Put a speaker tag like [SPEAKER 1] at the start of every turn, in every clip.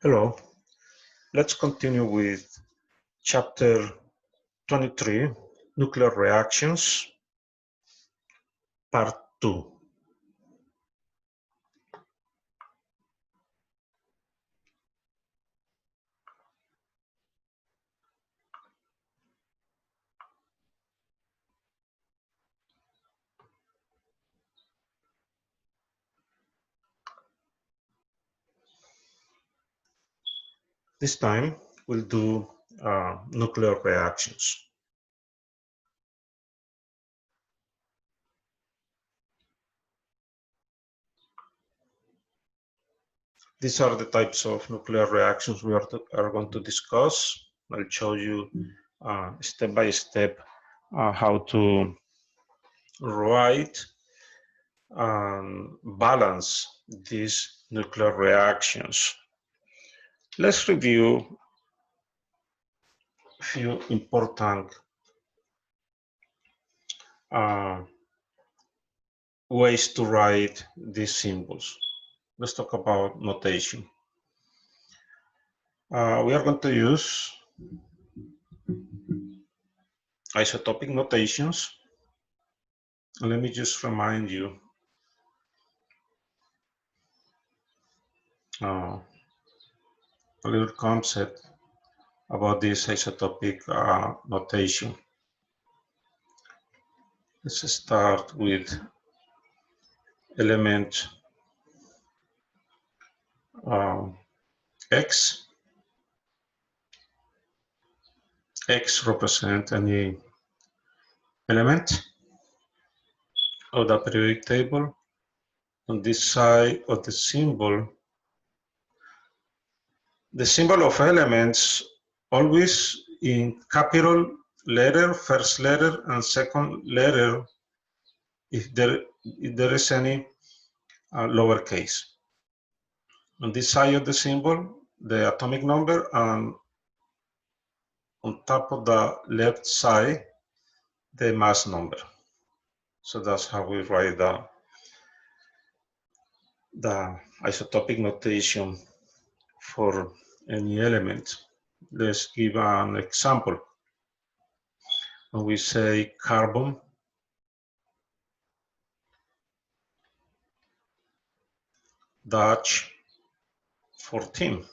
[SPEAKER 1] Hello, let's continue with chapter 23, Nuclear Reactions, Part 2. This time we'll do nuclear reactions. These are the types of nuclear reactions we are going to discuss. I'll show you step by step how to write and balance these nuclear reactions. Let's review a few important ways to write these symbols. Let's talk about notation. We are going to use isotopic notations. Let me just remind you a little concept about this isotopic notation. Let's start with element X. X represents any element of the periodic table. On this side of the symbol of elements always in capital letter, first letter, and second letter if there is any lowercase. On this side of the symbol, the atomic number, and on top of the left side, the mass number. So that's how we write the isotopic notation for any element. Let's give an example. When we say carbon, dash 14.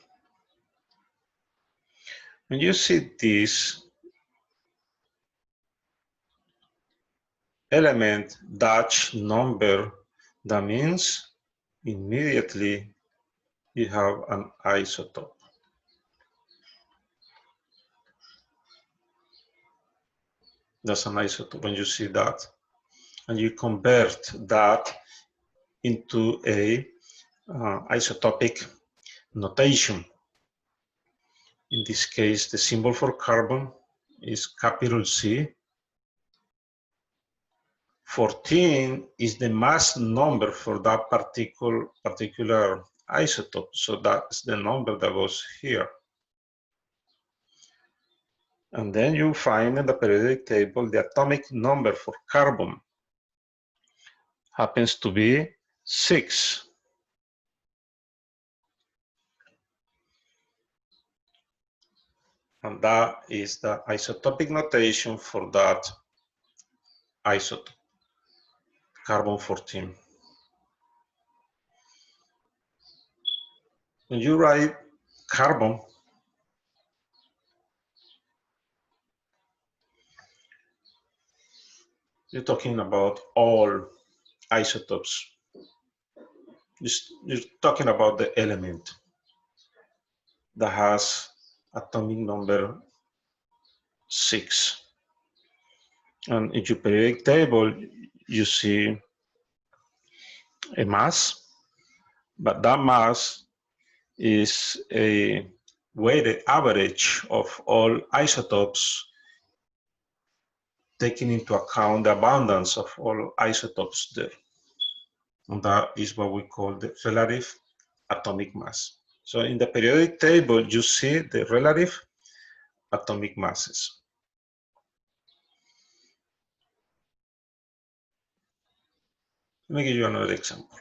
[SPEAKER 1] When you see this element dash number, that means immediately you have an isotope. That's an isotope when you see that. And you convert that into a isotopic notation. In this case, the symbol for carbon is capital C. 14 is the mass number for that particular isotope. So that's the number that goes here. And then you find in the periodic table the atomic number for carbon happens to be 6. And that is the isotopic notation for that isotope, carbon 14. When you write carbon, you're talking about all isotopes. You're talking about the element that has atomic number 6. And in your periodic table, you see a mass, but that mass is a weighted average of all isotopes, taking into account the abundance of all isotopes there. And that is what we call the relative atomic mass. So in the periodic table, you see the relative atomic masses. Let me give you another example.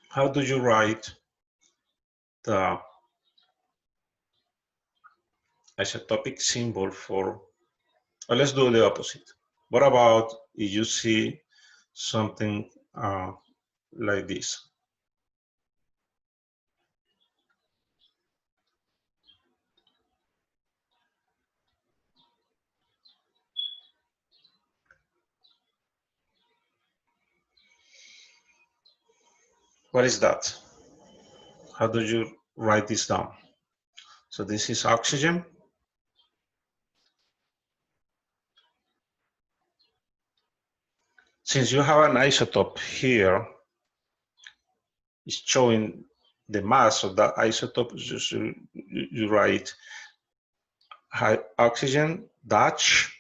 [SPEAKER 1] How do you write the isotopic symbol for, or let's do the opposite. What about if you see something like this? What is that? How do you write this down? So this is oxygen. Since you have an isotope here, it's showing the mass of that isotope. You write oxygen dash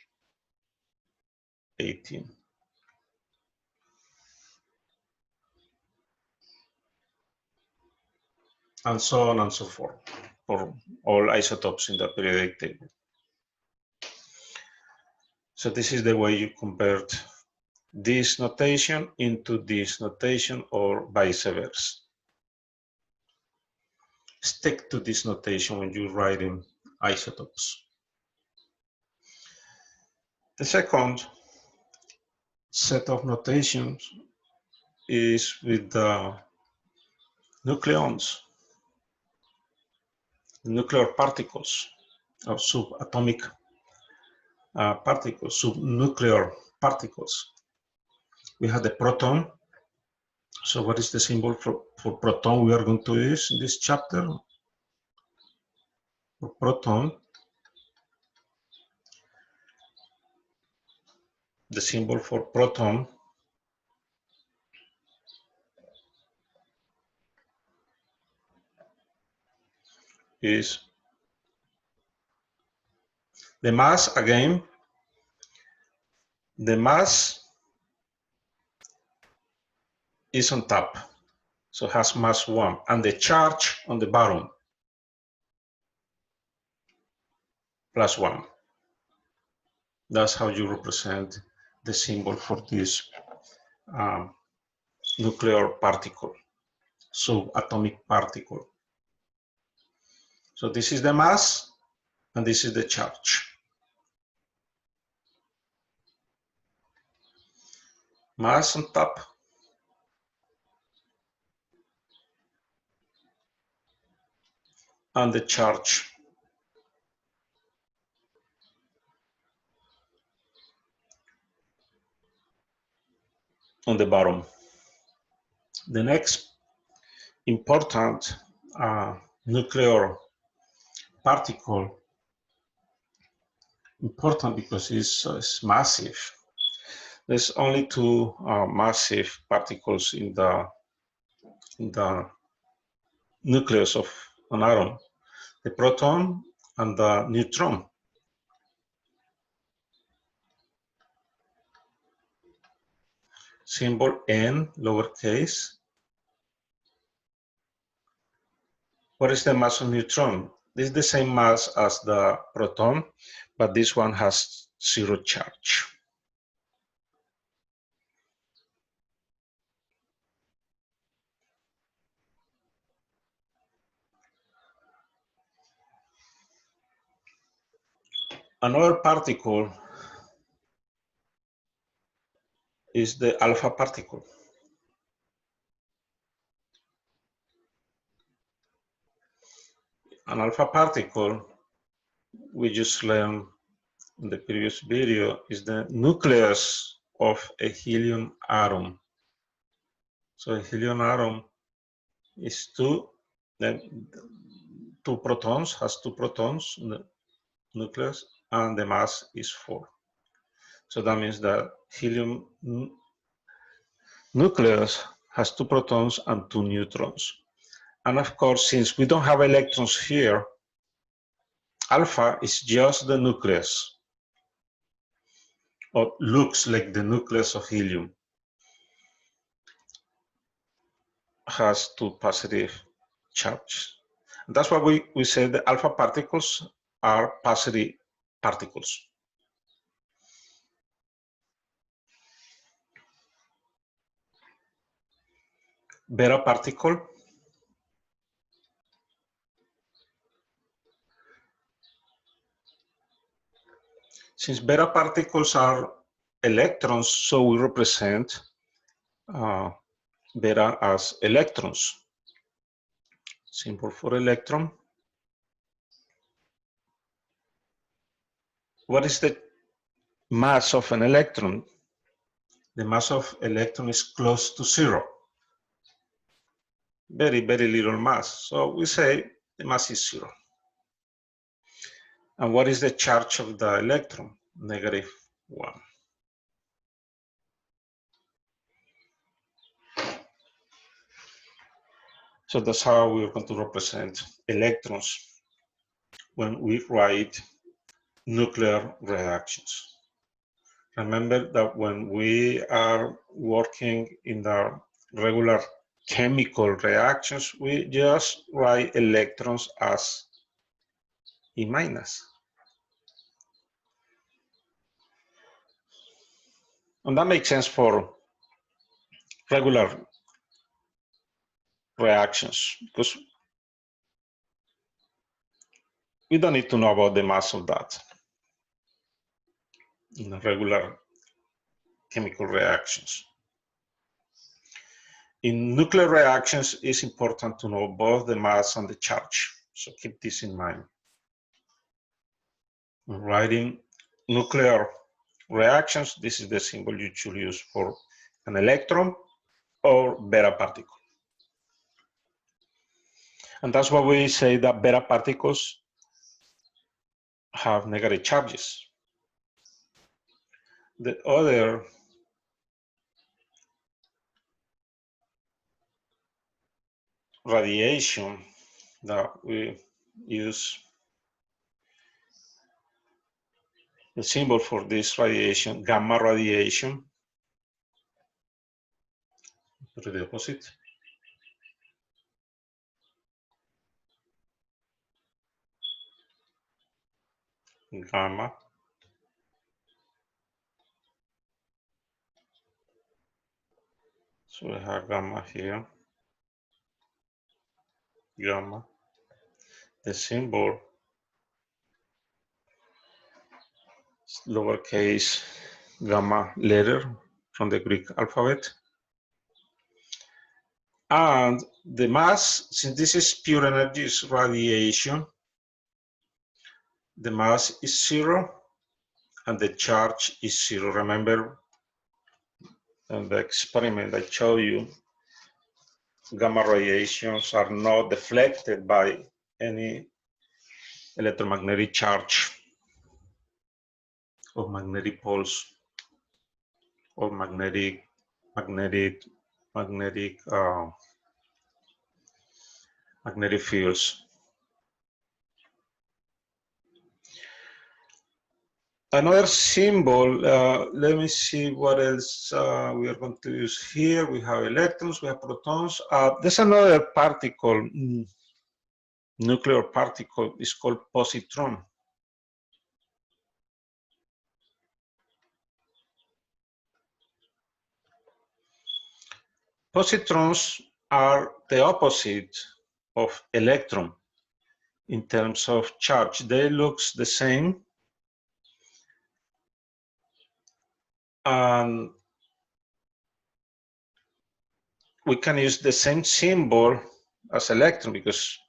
[SPEAKER 1] 18. And so on and so forth for all isotopes in the periodic table. So this is the way you convert this notation into this notation or vice versa. Stick to this notation when you're writing isotopes. The second set of notations is with the nucleons, the nuclear particles, or subatomic particles, subnuclear particles. We have the proton. So what is the symbol for proton we are going to use in this chapter? For proton, the symbol for proton is the mass again. The mass is on top, so has mass 1, and the charge on the bottom, plus 1. That's how you represent the symbol for this nuclear particle, subatomic particle. So this is the mass, and this is the charge. Mass on top, and the charge on the bottom. The next important nuclear particle, important because it's massive. There's only two massive particles in the nucleus of an atom, the proton and the neutron. Symbol N, lowercase. What is the mass of neutron? This is the same mass as the proton, but this one has 0 charge. Another particle is the alpha particle. An alpha particle, we just learned in the previous video, is the nucleus of a helium atom. So a helium atom is two protons, has 2 protons in the nucleus, and the mass is 4. So that means that helium nucleus has 2 protons and 2 neutrons. And of course, since we don't have electrons here, alpha is just the nucleus, or looks like the nucleus of helium. Has 2 positive charges. And that's why we say the alpha particles are positive particles. Beta particle Since beta particles are electrons, so we represent beta as electrons. Symbol for electron. What is the mass of an electron? The mass of electron is close to zero. Very, very little mass. So we say the mass is zero. And what is the charge of the electron? -1. So that's how we're going to represent electrons when we write nuclear reactions. Remember that when we are working in the regular chemical reactions, we just write electrons as E-. And that makes sense for regular reactions, because we don't need to know about the mass of that in regular chemical reactions. In nuclear reactions, it's important to know both the mass and the charge. So keep this in mind. When writing nuclear reactions, this is the symbol you should use for an electron or beta particle. And that's why we say that beta particles have negative charges. The other radiation that we use, the symbol for this radiation, gamma radiation, to the opposite. Gamma. So we have gamma here. Gamma. The symbol is lowercase gamma letter from the Greek alphabet. And the mass, since this is pure energy, is radiation, the mass is 0 and the charge is 0. Remember, in the experiment I showed you, gamma radiations are not deflected by any electromagnetic charge or magnetic poles or magnetic fields. Another symbol, let me see what else we are going to use here. We have electrons, we have protons. There's another particle, nuclear particle, is called positron. Positrons are the opposite of electron in terms of charge. They look the same. And we can use the same symbol as electron because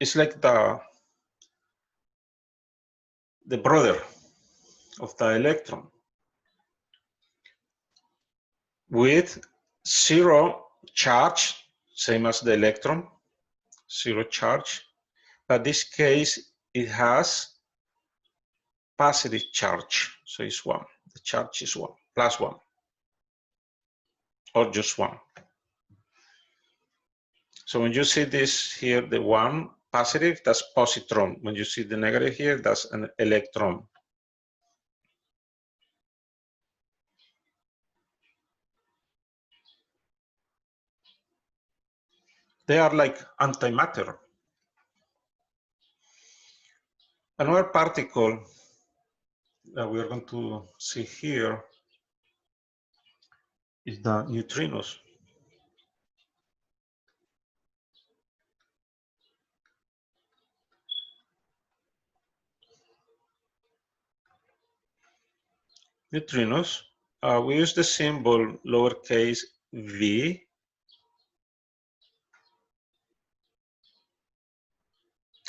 [SPEAKER 1] it's like the brother of the electron with 0 charge, same as the electron, 0 charge. But this case, it has positive charge, so it's 1. The charge is 1, plus 1, or just 1. So when you see this here, the 1 positive, that's positron. When you see the negative here, that's an electron. They are like antimatter. Another particle that we are going to see here is the neutrinos. neutrinos, we use the symbol lowercase v.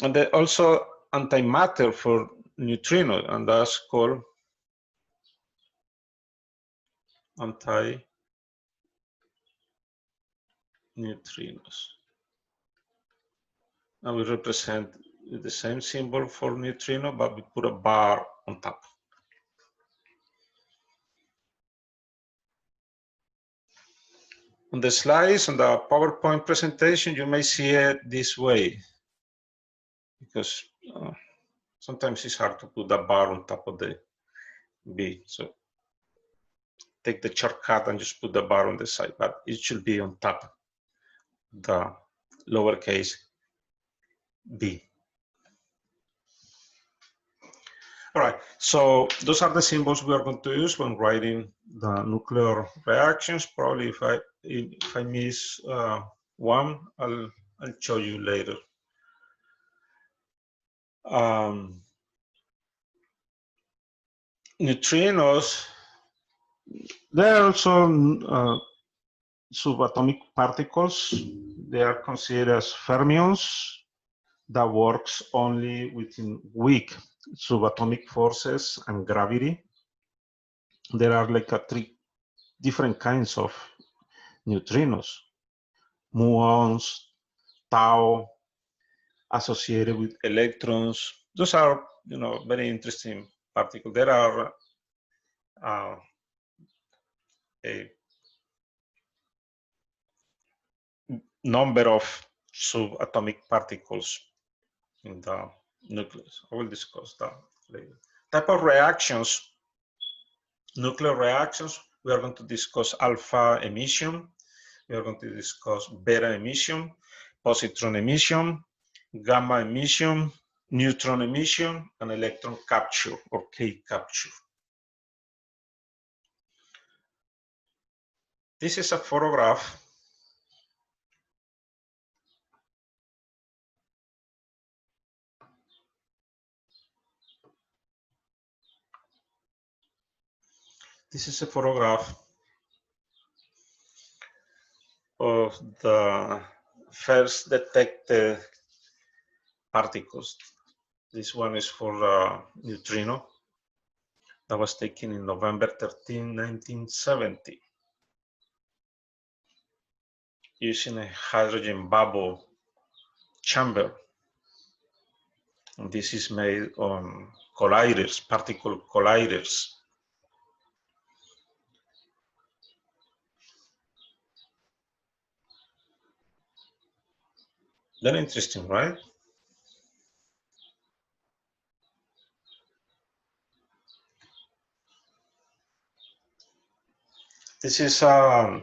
[SPEAKER 1] And there's also antimatter for neutrino, and that's called anti-neutrinos. And we represent the same symbol for neutrino, but we put a bar on top. On the slides, on the PowerPoint presentation, you may see it this way, because sometimes it's hard to put a bar on top of the B. So take the shortcut and just put the bar on the side, but it should be on top, the lowercase b. All right, so those are the symbols we are going to use when writing the nuclear reactions. Probably if I miss one, I'll show you later. Neutrinos, they are also subatomic particles. They are considered as fermions that works only within weak subatomic forces and gravity. There are like three different kinds of neutrinos: muons, tau, associated with electrons. Those are, very interesting particles. There are a number of subatomic particles in the nucleus. I will discuss that later. Type of reactions, nuclear reactions, we are going to discuss alpha emission, we are going to discuss beta emission, positron emission, gamma emission, neutron emission, and electron capture or K capture. This is a photograph of the first detected particles. This one is for neutrino. That was taken in November 13, 1970, using a hydrogen bubble chamber. And this is made on colliders, particle colliders. Very interesting, right? This is SN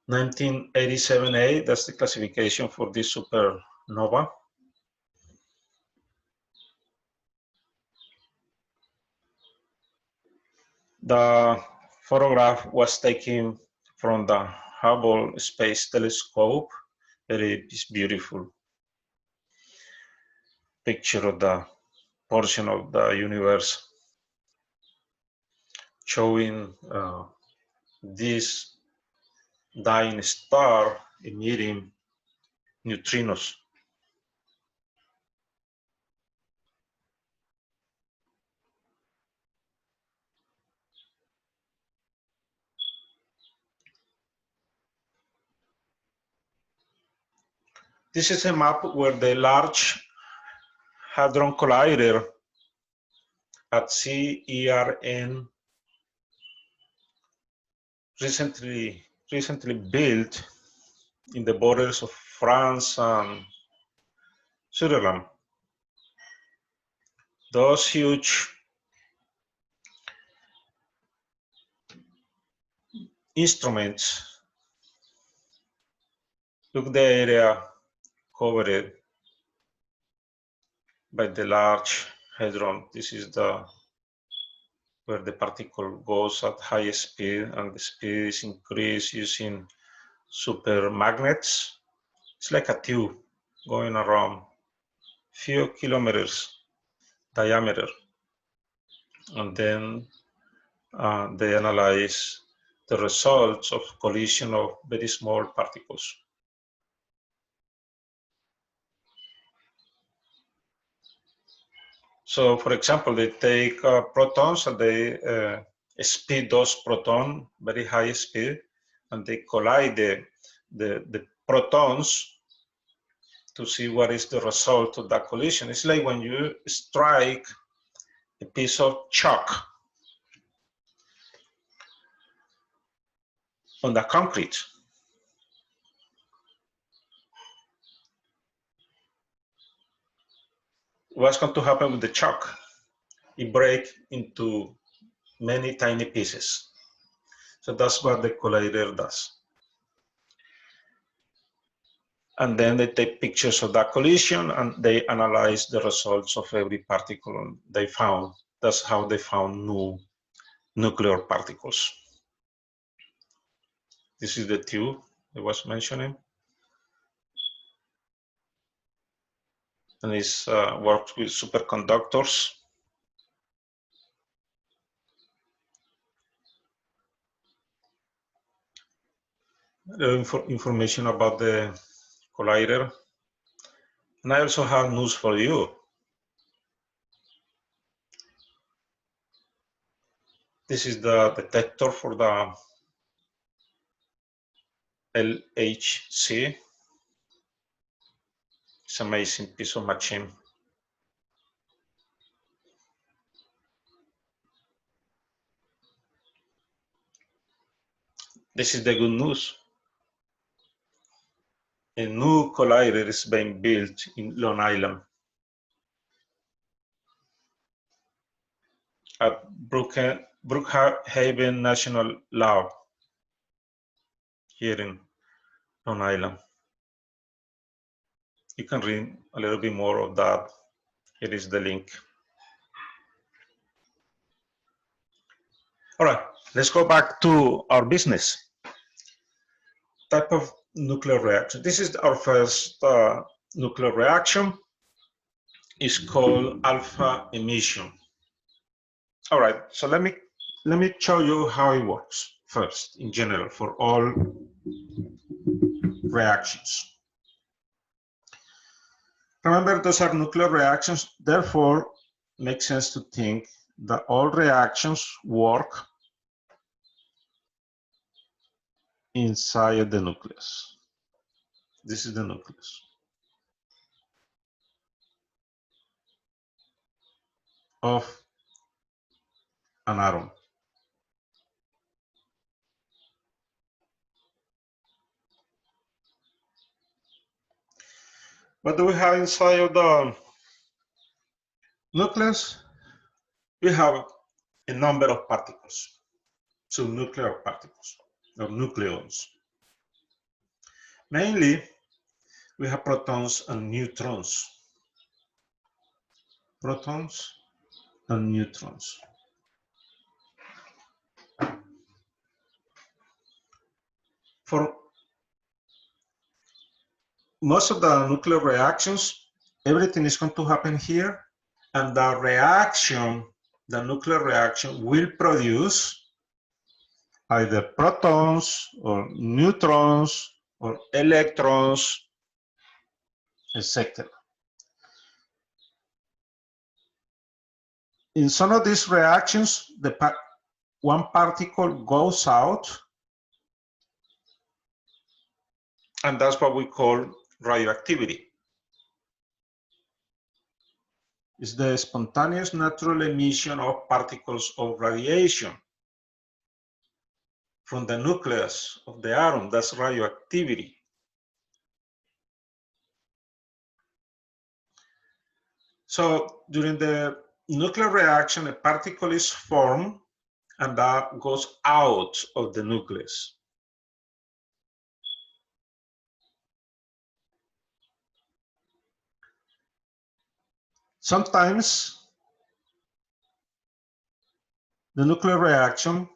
[SPEAKER 1] 1987A. That's the classification for this supernova. The photograph was taken from the Hubble Space Telescope. It's beautiful picture of the portion of the universe showing this dying star emitting neutrinos. This is a map where the Large Hadron Collider at CERN recently built in the borders of France and Switzerland. Those huge instruments look the area covered by the Large Hadron. This is where the particle goes at high speed, and the speed is increased using super magnets. It's like a tube going around few kilometers diameter. and then they analyze the results of collision of very small particles. So, for example, they take protons and they speed those protons very high speed, and they collide the protons to see what is the result of that collision. It's like when you strike a piece of chalk on the concrete. What's going to happen with the chalk? It breaks into many tiny pieces. So that's what the collider does. And then they take pictures of that collision and they analyze the results of every particle they found. That's how they found new nuclear particles. This is the tube I was mentioning. And it works with superconductors. Information about the collider. And I also have news for you. This is the detector for the LHC. It's an amazing piece of machine. This is the good news. A new collider is being built in Long Island at Brookhaven National Lab here in Long Island. You can read a little bit more of that. Here is the link. All right, let's go back to our business. Type of nuclear reaction. This is our first nuclear reaction. It's called alpha emission. All right, so let me show you how it works first in general for all reactions. Remember, those are nuclear reactions, therefore it makes sense to think that all reactions work inside the nucleus. This is the nucleus of an atom. What do we have inside of the nucleus? We have a number of particles, so nuclear particles or nucleons. Mainly, we have protons and neutrons. Protons and neutrons. For most of the nuclear reactions, everything is going to happen here, and the reaction, the nuclear reaction, will produce either protons or neutrons or electrons, etc. In some of these reactions, one particle goes out, and that's what we call radioactivity. It's the spontaneous natural emission of particles of radiation from the nucleus of the atom. That's radioactivity. So during the nuclear reaction, a particle is formed and that goes out of the nucleus. Sometimes the nuclear reaction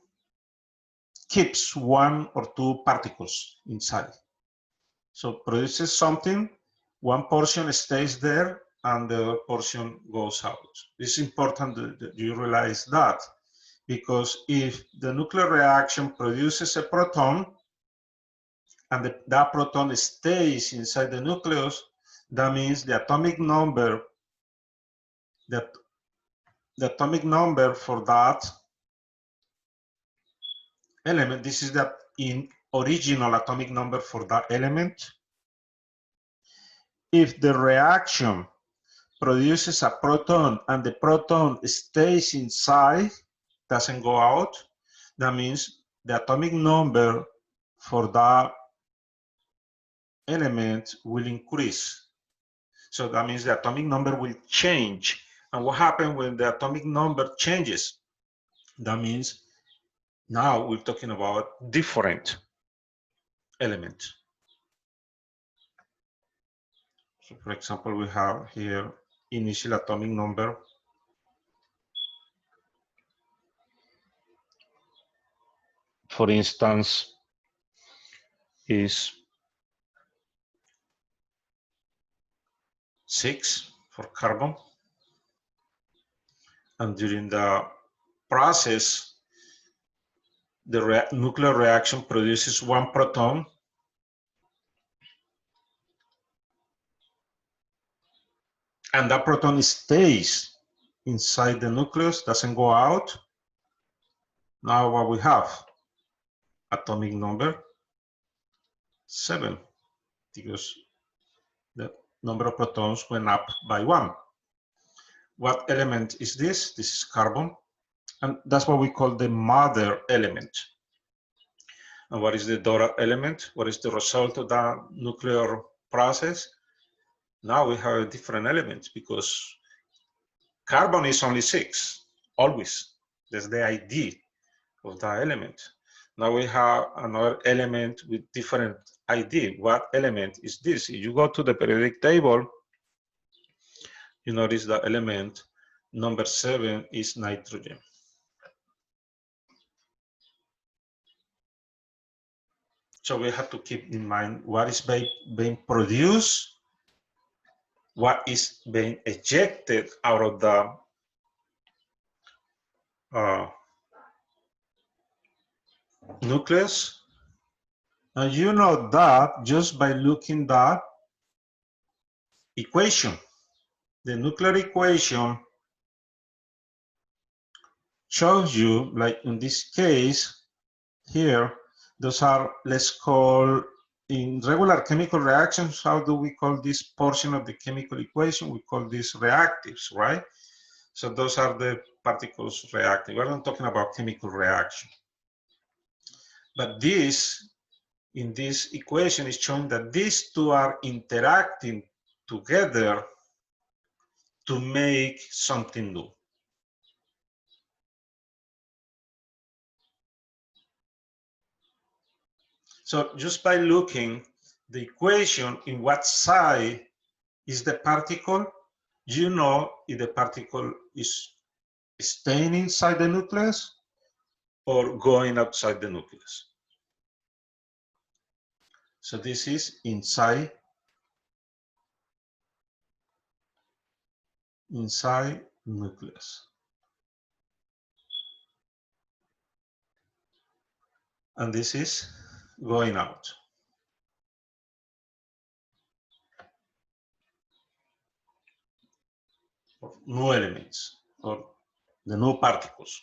[SPEAKER 1] keeps one or two particles inside. So produces something, one portion stays there, and the other portion goes out. It's important that you realize that, because if the nuclear reaction produces a proton and that proton stays inside the nucleus, that means the atomic number for that element, this is the original atomic number for that element. If the reaction produces a proton and the proton stays inside, doesn't go out, that means the atomic number for that element will increase. So that means the atomic number will change. And what happens when the atomic number changes? That means now we're talking about different elements. So for example, we have here initial atomic number. For instance, is 6 for carbon. And during the process, the nuclear reaction produces 1 proton. And that proton stays inside the nucleus, doesn't go out. Now what we have? Atomic number 7, because the number of protons went up by 1. What element is this? This is carbon. And that's what we call the mother element. And what is the daughter element? What is the result of that nuclear process? Now we have different elements, because carbon is only 6, always. That's the ID of that element. Now we have another element with different ID. What element is this? If you go to the periodic table, you notice the element number 7 is nitrogen. So we have to keep in mind what is being produced, what is being ejected out of the nucleus. And you know that just by looking at the equation. The nuclear equation shows you, like in this case here, those are, let's call, in regular chemical reactions, how do we call this portion of the chemical equation? We call these reactives, right? So those are the particles reacting. We're not talking about chemical reaction. But this, in this equation, is showing that these two are interacting together to make something new. So just by looking the equation, in what side is the particle, you know if the particle is staying inside the nucleus or going outside the nucleus. So this is inside nucleus. And this is going out. New elements or the new particles.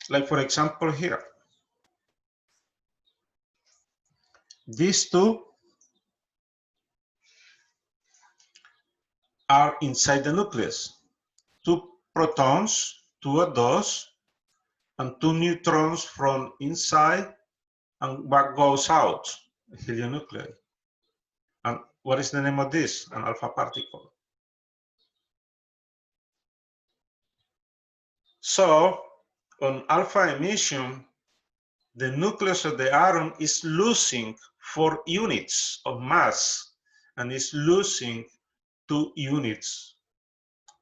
[SPEAKER 1] Like for example here, these two are inside the nucleus. 2 protons, 2 of those, and 2 neutrons from inside, and what goes out? A helionuclide. And what is the name of this? An alpha particle. So on alpha emission, the nucleus of the atom is losing 4 units of mass and is losing 2 units,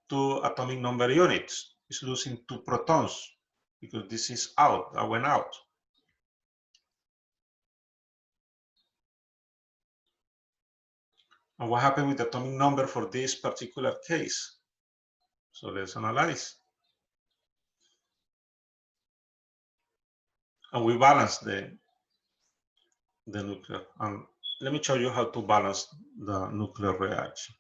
[SPEAKER 1] 2 atomic number units. It's losing 2 protons because this is out, that went out. And what happened with the atomic number for this particular case? So let's analyze. And we balance the nuclear. And let me show you how to balance the nuclear reaction.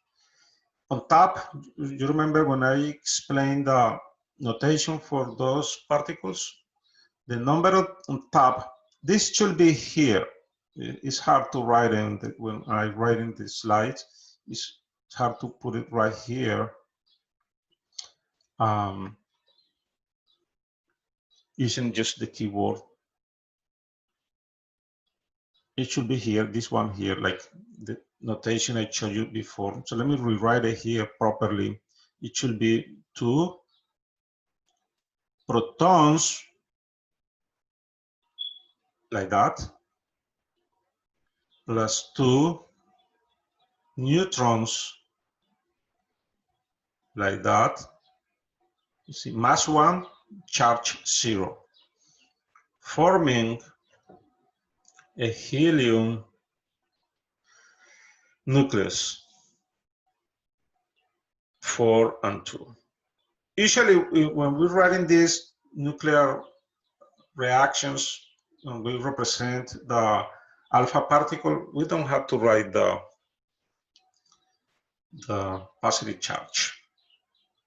[SPEAKER 1] On top, you remember when I explained the notation for those particles? The number on top, this should be here. It's hard to write when I write in the slides. It's hard to put it right here. Using just the keyboard. It should be here, this one here, like the notation I showed you before. So let me rewrite it here properly. It should be 2 protons, like that, plus 2 neutrons, like that. You see, mass 1, charge 0, forming a helium nucleus 4 and 2. Usually, when we're writing these nuclear reactions, and we represent the alpha particle, we don't have to write the positive charge.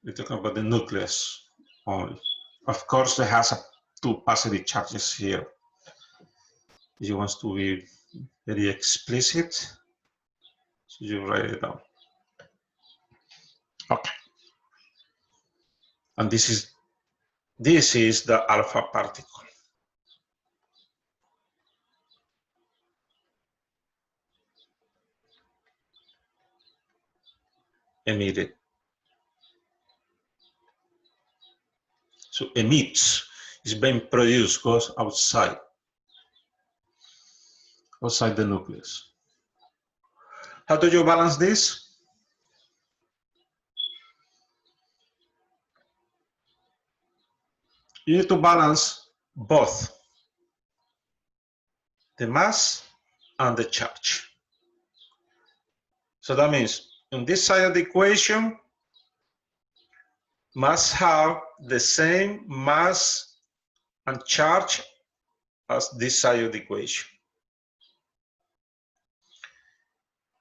[SPEAKER 1] We're talking about the nucleus only. Of course, it has 2 positive charges here. If you want to be very explicit, so you write it down. Okay. And this is the alpha particle. Emitted. So emits is being produced, goes outside the nucleus. How do you balance this? You need to balance both the mass and the charge. So that means on this side of the equation must have the same mass and charge as this side of the equation.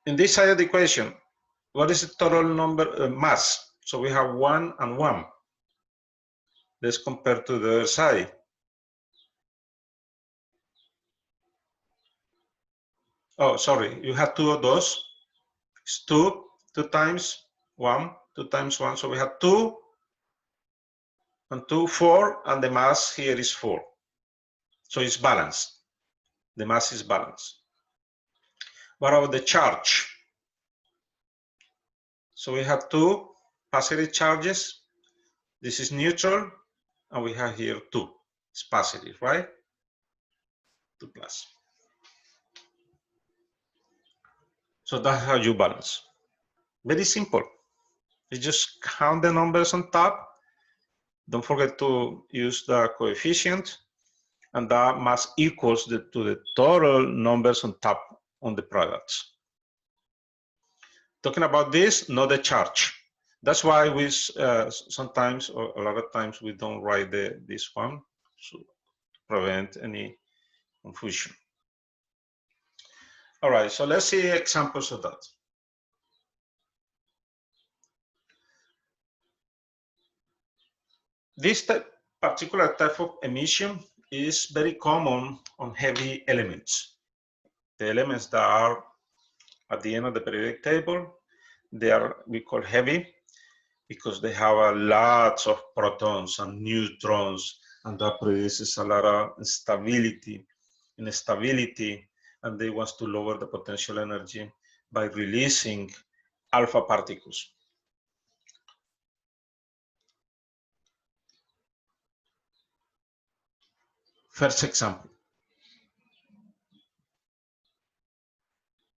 [SPEAKER 1] In this side of the equation, what is the total number mass? So we have 1 and 1. Let's compare to the other side. Oh, sorry, you have 2 of those. It's 2 times 1, 2 times 1. So we have 2 and 2, 4, and the mass here is 4. So it's balanced. The mass is balanced. What about the charge? So we have 2 positive charges. This is neutral, and we have here 2. It's positive, right? 2 plus. So that's how you balance. Very simple. You just count the numbers on top. Don't forget to use the coefficient, and that mass equals to the total numbers on top on the products. Talking about this, not the charge. That's why we sometimes, or a lot of times, we don't write this one to prevent any confusion. All right, so let's see examples of that. This particular type of emission is very common on heavy elements. The elements that are at the end of the periodic table, we call heavy because they have a lot of protons and neutrons, and that produces a lot of instability, and they want to lower the potential energy by releasing alpha particles. First example,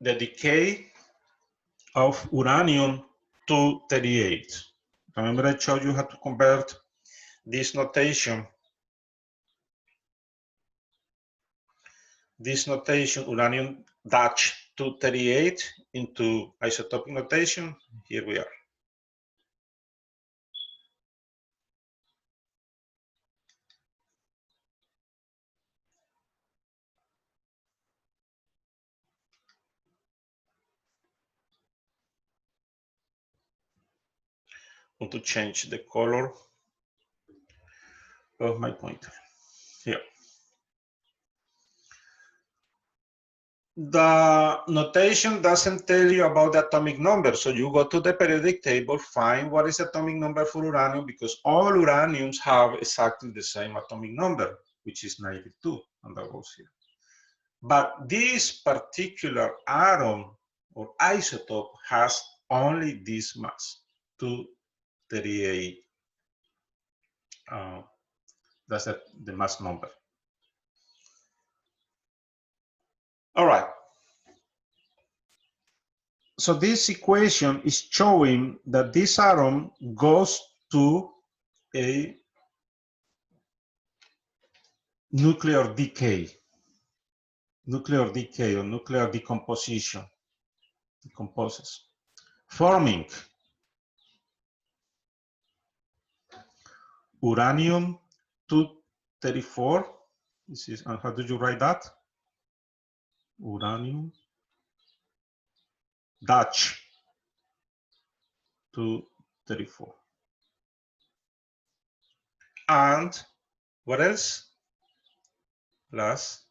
[SPEAKER 1] the decay of uranium-238. Remember I showed you how to convert this notation, uranium-238 238 into isotopic notation. Here we are. I want to change the color of my pointer here. The notation doesn't tell you about the atomic number, so you go to the periodic table, find what is the atomic number for uranium, because all uraniums have exactly the same atomic number, which is 92, and that goes here. But this particular atom or isotope has only this mass, 238. That's the mass number. All right. So this equation is showing that this atom goes to a nuclear decay or nuclear decomposition, decomposes, forming uranium 234. This is, and how do you write that? Uranium Dutch 234. And what else? Plus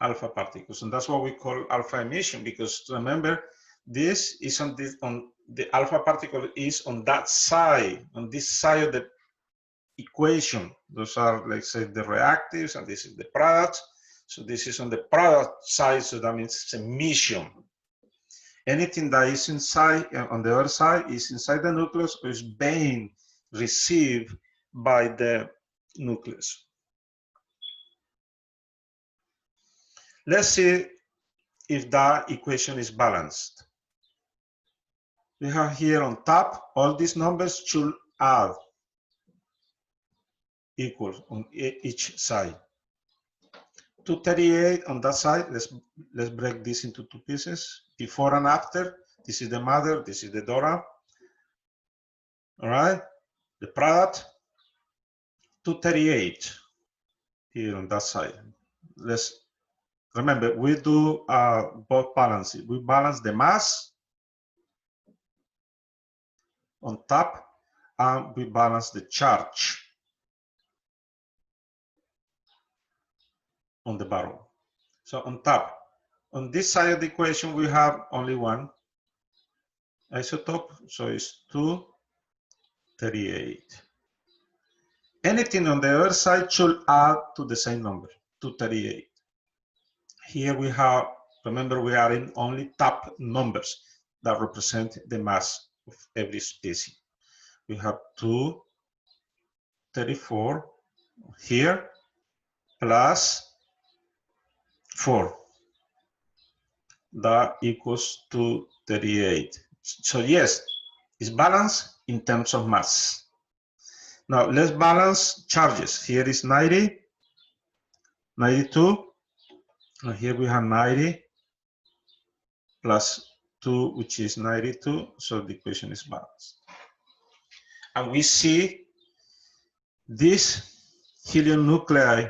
[SPEAKER 1] alpha particles, and that's what we call alpha emission, because remember, this is on the alpha particle is on that side, on this side of the equation. Those are, let's say, the reactives, and this is the product. So this is on the product side, so that means it's emission. Anything that is inside, on the other side, is inside the nucleus or is being received by the nucleus. Let's see if that equation is balanced. We have here on top, all these numbers should add equal on each side. 238 on that side. Let's break this into two pieces. Before and after. This is the mother, this is the daughter. All right, the product. 238 here on that side. Let's remember, we do both balances. We balance the mass on top, and we balance the charge on the bottom. So on top, on this side of the equation, we have only one isotope, so it's 238. Anything on the other side should add to the same number, 238. Here we have, remember, we are in only top numbers that represent the mass of every species. We have 234 here plus 4. That equals 238. So yes, it's balanced in terms of mass. Now let's balance charges. Here is 90, 92, and here we have 90 plus 2, which is 92, so the equation is balanced. And we see this helium nuclei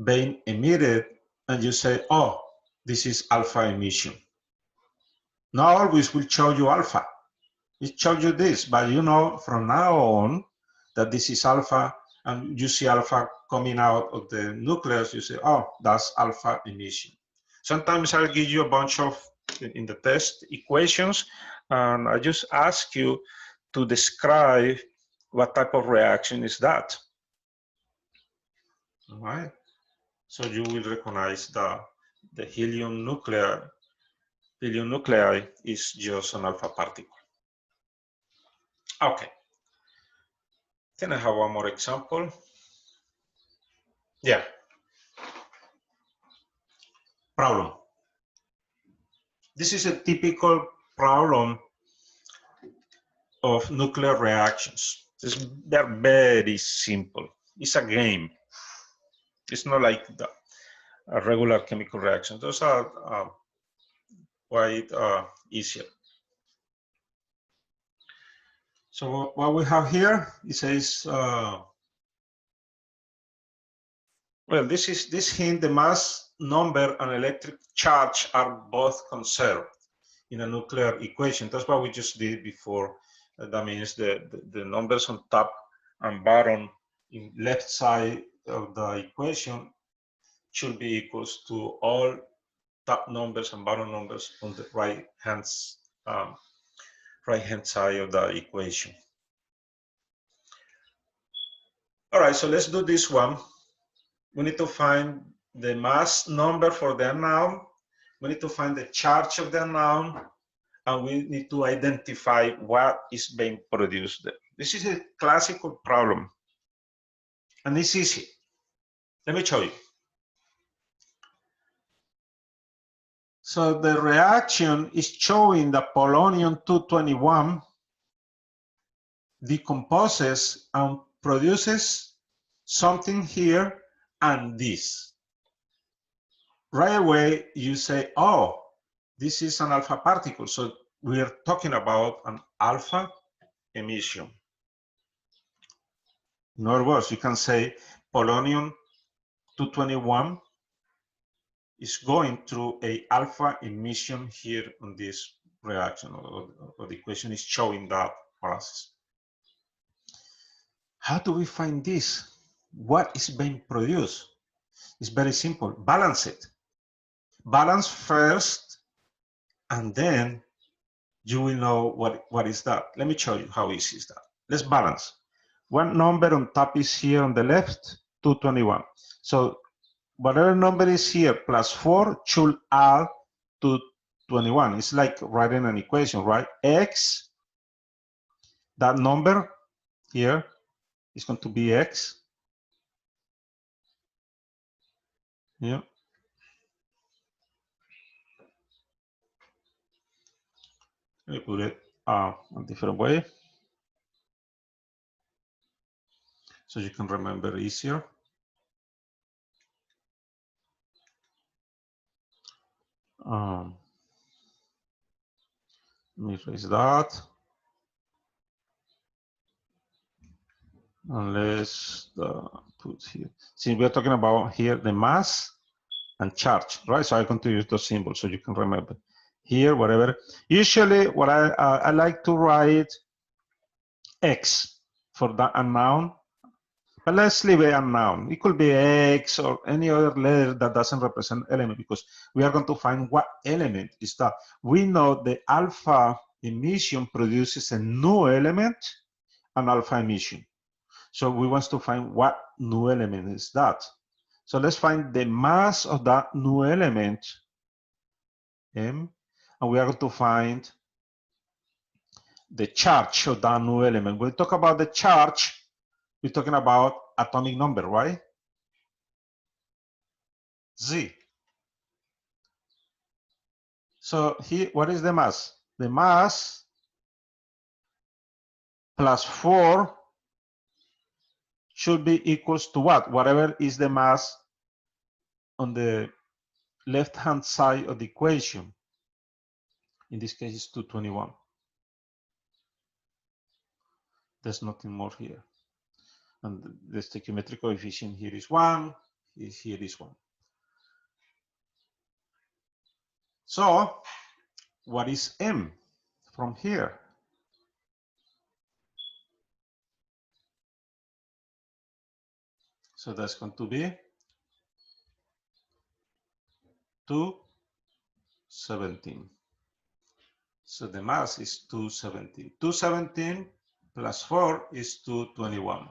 [SPEAKER 1] being emitted, and you say, oh, this is alpha emission. Not always will show you alpha. It shows you this, but you know from now on that this is alpha, and you see alpha coming out of the nucleus, you say, oh, that's alpha emission. Sometimes I'll give you a bunch of, in the test, equations, and I just ask you to describe what type of reaction is that. All right. So you will recognize the helium nuclei. Helium nuclei is just an alpha particle. Okay. Can I have one more example? Yeah. Problem. This is a typical problem of nuclear reactions. They're very simple. It's a game. It's not like that. a regular chemical reaction. Those are quite easier. So what we have here, it says, well, this hint, the mass number and electric charge are both conserved in a nuclear equation. That's what we just did before. That means the numbers on top and bottom in left side of the equation should be equals to all top numbers and bottom numbers on the right hand side of the equation. All right, so let's do this one. We need to find the mass number for the unknown. We need to find the charge of the unknown, and we need to identify what is being produced there. This is a classical problem, and it's easy. Let me show you. So the reaction is showing that polonium-221 decomposes and produces something here and this. Right away, you say, oh, this is an alpha particle. So we are talking about an alpha emission. In other words, you can say polonium-221 is going through a alpha emission here on this reaction, or the equation is showing that process. How do we find this? What is being produced? It's very simple. Balance it. Balance first, and then you will know what is that. Let me show you how easy is that. Let's balance. One number on top is here on the left, 221. So whatever number is here plus 4 should add to 21. It's like writing an equation, right? X, that number here is going to be X. Yeah. Let me put it a different way so you can remember easier. Let me erase that. And let's put here. Since we're talking about here the mass and charge, right? So I'm going to use those symbols so you can remember. Here, whatever. Usually, what I like to write X for the unknown, but let's leave it unknown. It could be X or any other letter that doesn't represent element, because we are going to find what element is that. We know the alpha emission produces a new element, an alpha emission. So we want to find what new element is that. So let's find the mass of that new element, M, and we are going to find the charge of that new element. When we talk about the charge, we're talking about atomic number, right? Z. So here, what is the mass? The mass plus 4 should be equals to what? Whatever is the mass on the left-hand side of the equation. In this case, it's 221. There's nothing more here. And the stoichiometric coefficient here is 1, here is 1. So, what is M from here? So that's going to be 217. So the mass is 217. 217 plus 4 is 221.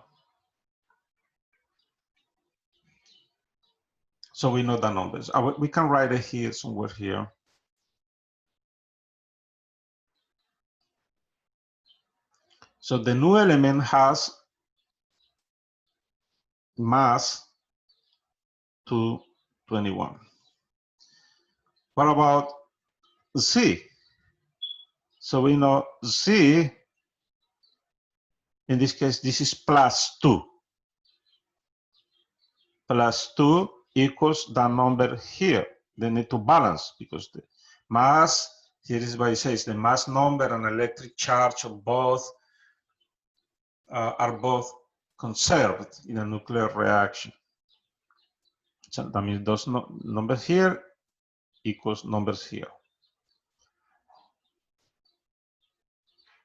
[SPEAKER 1] So we know the numbers. We can write it here, somewhere here. So the new element has mass 221. What about Z? So we know Z, in this case, this is plus 2. Plus 2 equals the number here. They need to balance because the mass, here is what it says, the mass number and electric charge of both are both conserved in a nuclear reaction. So that means those numbers here equals numbers here.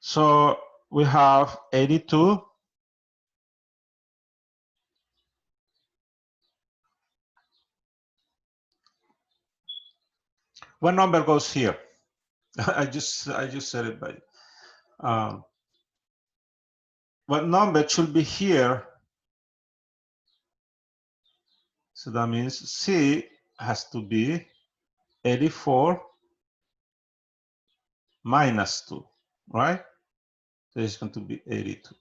[SPEAKER 1] So we have 82. What number goes here? I just said it by. What number should be here? So that means C has to be 84 minus 2, right? So it's going to be 82.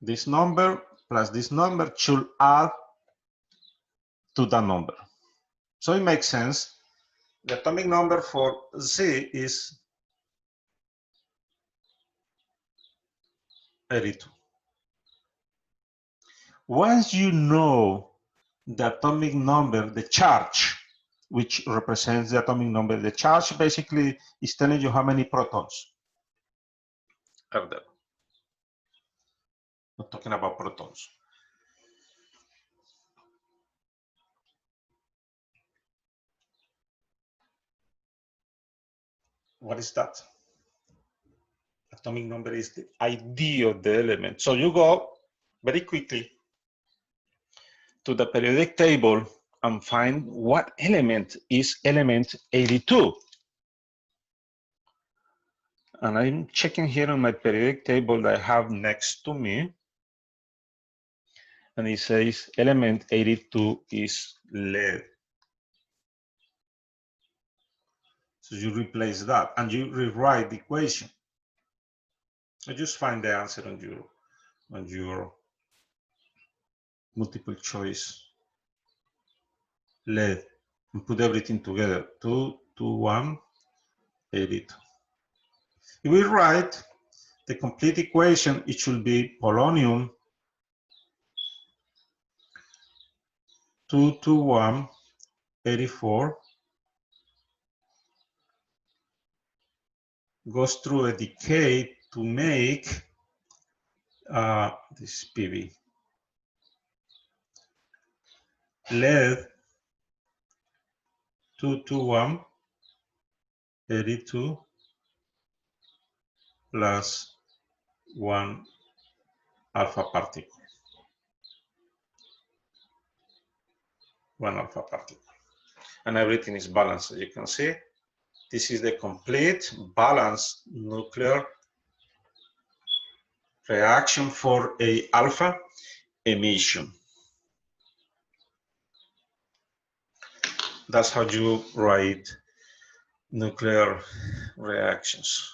[SPEAKER 1] This number plus this number should add to that number. So it makes sense. The atomic number for Z is 82. Once you know the atomic number, the charge, which represents the atomic number, the charge basically is telling you how many protons are there. Not talking about protons. What is that? Atomic number is the ID of the element. So you go very quickly to the periodic table and find what element is element 82. And I'm checking here on my periodic table that I have next to me. And it says element 82 is lead. So you replace that and you rewrite the equation. So just find the answer on your multiple choice. Lead, and put everything together. 2, 2, 1, 82. If we write the complete equation, it should be polonium 221 84 goes through a decay to make this PV. Lead 221 82 plus 1 alpha particle. 1 alpha particle. And everything is balanced, as you can see. This is the complete balanced nuclear reaction for a alpha emission. That's how you write nuclear reactions.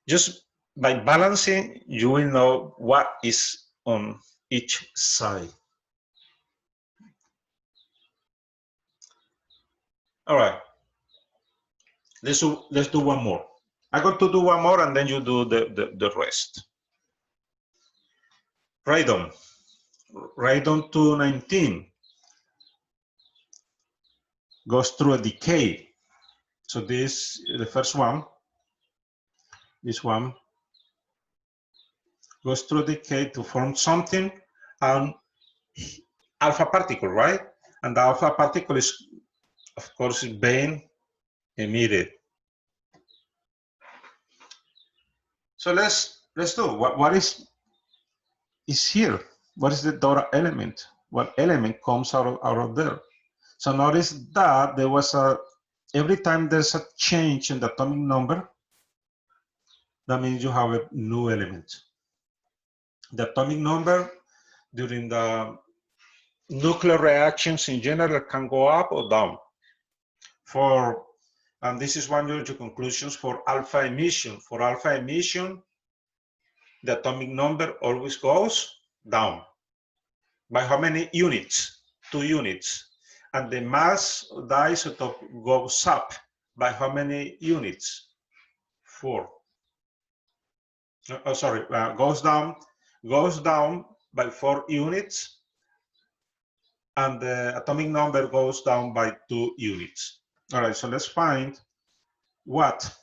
[SPEAKER 1] Just by balancing, you will know what is on each side. All right. Let's do one more. I'm going to do one more and then you do the rest. Radon 219 goes through a decay. So this, the first one, this one goes through decay to form something, an alpha particle, right? And the alpha particle is, of course, being emitted. So let's do what is here. What is the DORA element? What element comes out of there? So notice that there was every time there's a change in the atomic number, that means you have a new element. The atomic number during the nuclear reactions in general can go up or down. And this is one of your conclusions for alpha emission. For alpha emission, the atomic number always goes down. By how many units? 2 units. And the mass of the isotope goes up by how many units? 4. Oh, sorry, goes down by 4 units, and the atomic number goes down by 2 units. All right, so let's find what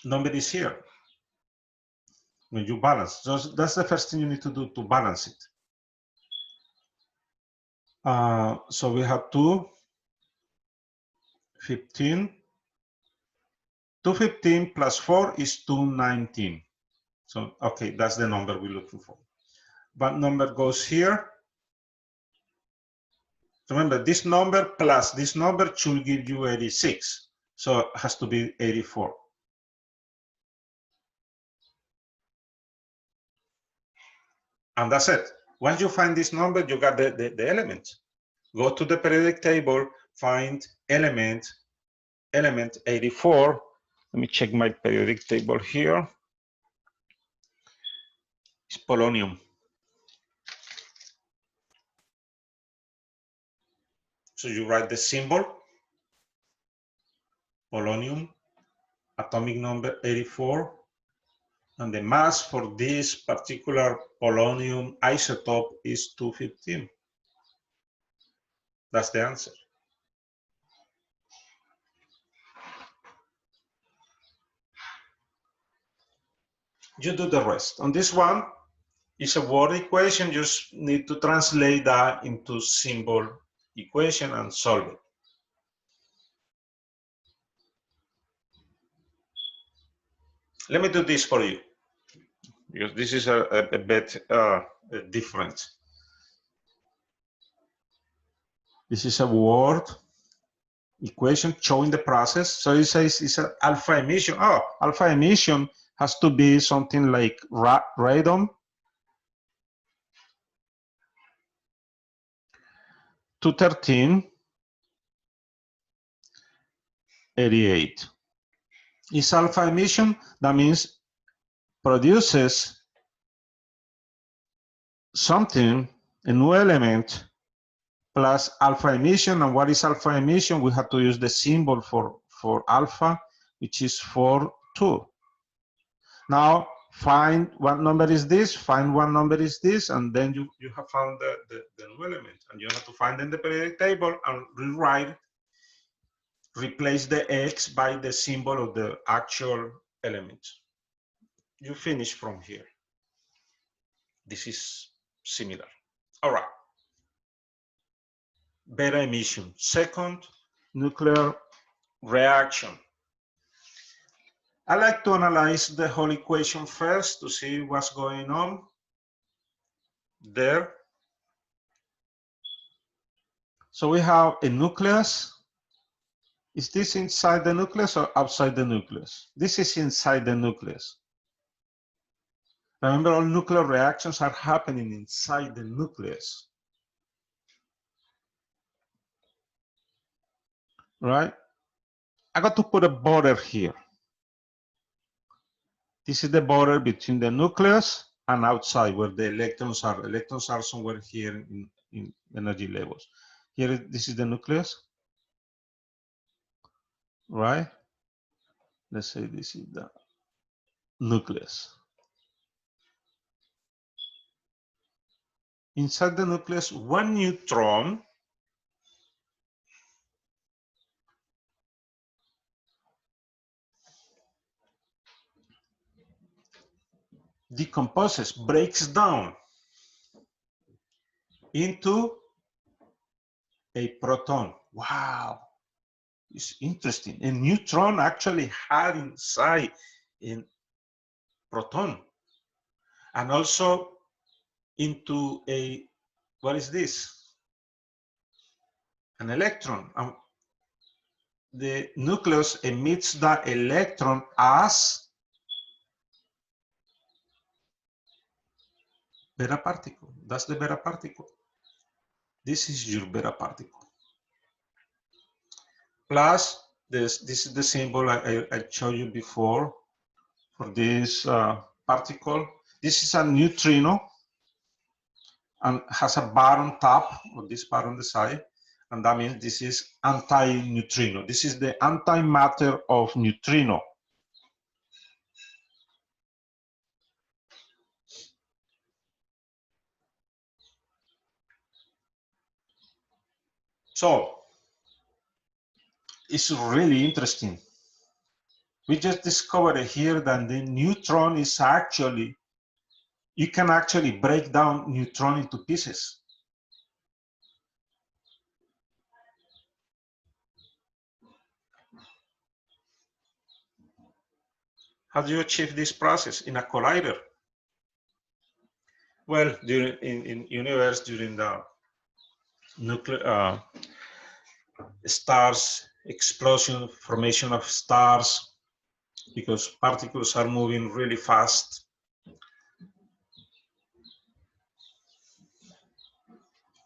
[SPEAKER 1] number is here when you balance. So that's the first thing you need to do to balance it. So we have 215. 215 plus 4 is 219. So, okay, that's the number we're looking for. What number goes here? Remember, this number plus this number should give you 86. So it has to be 84. And that's it. Once you find this number, you got the elements. Go to the periodic table, find element 84. Let me check my periodic table here. It's polonium. So you write the symbol, polonium, atomic number 84, and the mass for this particular polonium isotope is 215. That's the answer. You do the rest. On this one, it's a word equation. You just need to translate that into symbol equation and solve it. Let me do this for you, because this is a bit different. This is a word equation showing the process. So it says it's an alpha emission. Oh, alpha emission has to be something like radon 213-88. Is alpha emission, that means produces something, a new element, plus alpha emission. And what is alpha emission? We have to use the symbol for alpha, which is 42. Now find what number is this, find what number is this, and then you have found the new element. And you have to find in the periodic table and rewrite, replace the X by the symbol of the actual element. You finish from here. This is similar. All right. Beta emission, second nuclear reaction. I like to analyze the whole equation first to see what's going on there. So we have a nucleus. Is this inside the nucleus or outside the nucleus? This is inside the nucleus. Remember, all nuclear reactions are happening inside the nucleus. Right? I got to put a border here. This is the border between the nucleus and outside, where the electrons are. Electrons are somewhere here in energy levels. Here, this is the nucleus, right? Let's say this is the nucleus. Inside the nucleus, one neutron decomposes, breaks down into a proton. Wow, it's interesting. A neutron actually had inside a proton, and also into a, what is this? An electron. The nucleus emits that electron as beta particle. That's the beta particle. This is your beta particle. Plus, this is the symbol I showed you before for this particle. This is a neutrino and has a bar on top, or this bar on the side, And that means this is anti-neutrino. This is the antimatter of neutrino. So it's really interesting. We just discovered here that the neutron is actually, you can actually break down neutron into pieces. How do you achieve this process in a collider? Well, in universe, during the nuclear stars explosion, formation of stars, because particles are moving really fast.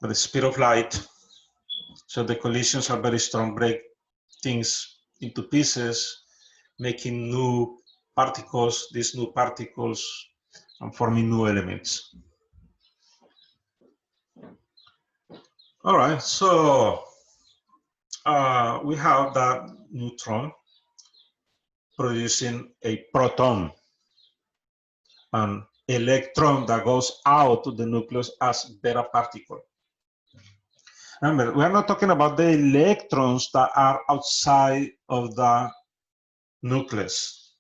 [SPEAKER 1] At the speed of light, so the collisions are very strong, break things into pieces, making new particles, these new particles, and forming new elements. All right, so we have that neutron producing a proton, an electron that goes out to the nucleus as beta particle. Remember, we are not talking about the electrons that are outside of the nucleus.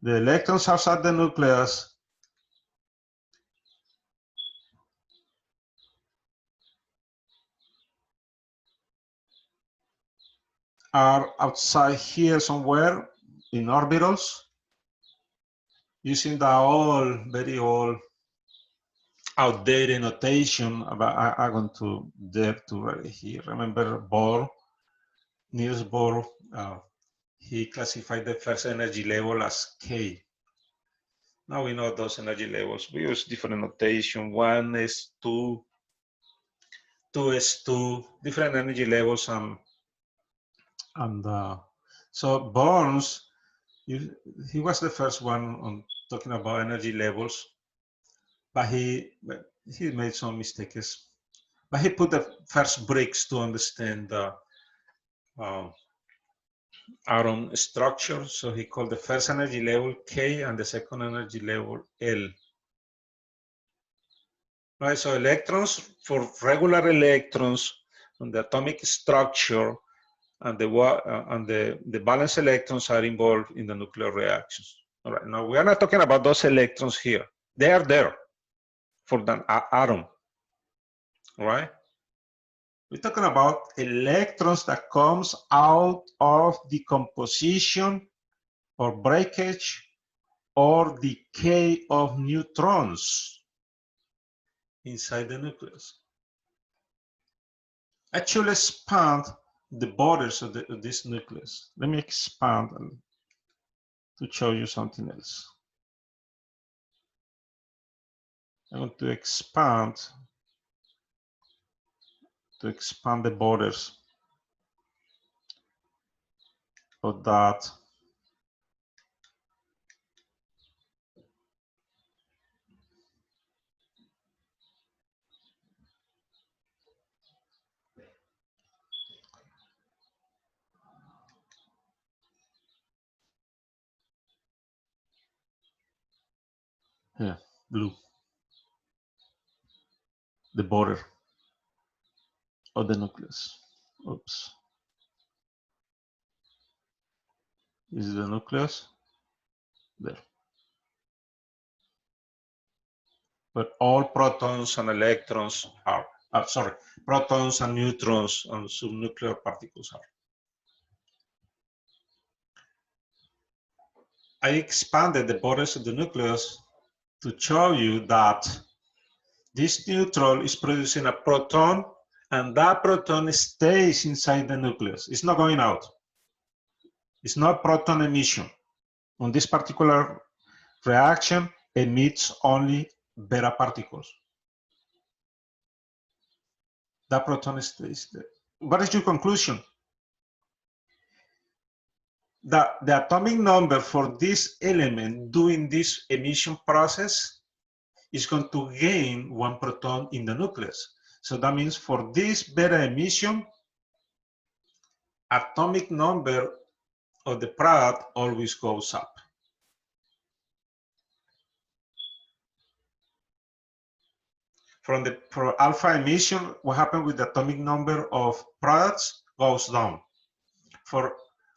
[SPEAKER 1] The electrons outside the nucleus are outside here somewhere in orbitals, using the old, very old, outdated notation. I'm going to dare to write here. Remember Bohr, Niels Bohr, he classified the first energy level as K. Now we know those energy levels. We use different notation. 1 is 2, 2 is 2, different energy levels. So Burns, he was the first one on talking about energy levels, but he made some mistakes. But he put the first bricks to understand the atom structure. So he called the first energy level K and the second energy level L. Right, so electrons, for regular electrons on the atomic structure, and the valence electrons are involved in the nuclear reactions. All right, now we are not talking about those electrons here. They are there for the atom, all right? We're talking about electrons that comes out of decomposition or breakage or decay of neutrons inside the nucleus. I should expand the borders of this nucleus. Let me expand to show you something else. I want to expand the borders of that. Here, blue. The border of the nucleus. Oops. This is the nucleus. There. But all protons and electrons are, protons and neutrons and subnuclear particles are. I expanded the borders of the nucleus to show you that this neutron is producing a proton, and that proton stays inside the nucleus. It's not going out. It's not proton emission. On this particular reaction, emits only beta particles. That proton stays there. What is your conclusion? That the atomic number for this element doing this emission process is going to gain one proton in the nucleus. So that means for this beta emission, atomic number of the product always goes up. For alpha emission, what happened with the atomic number of products goes down.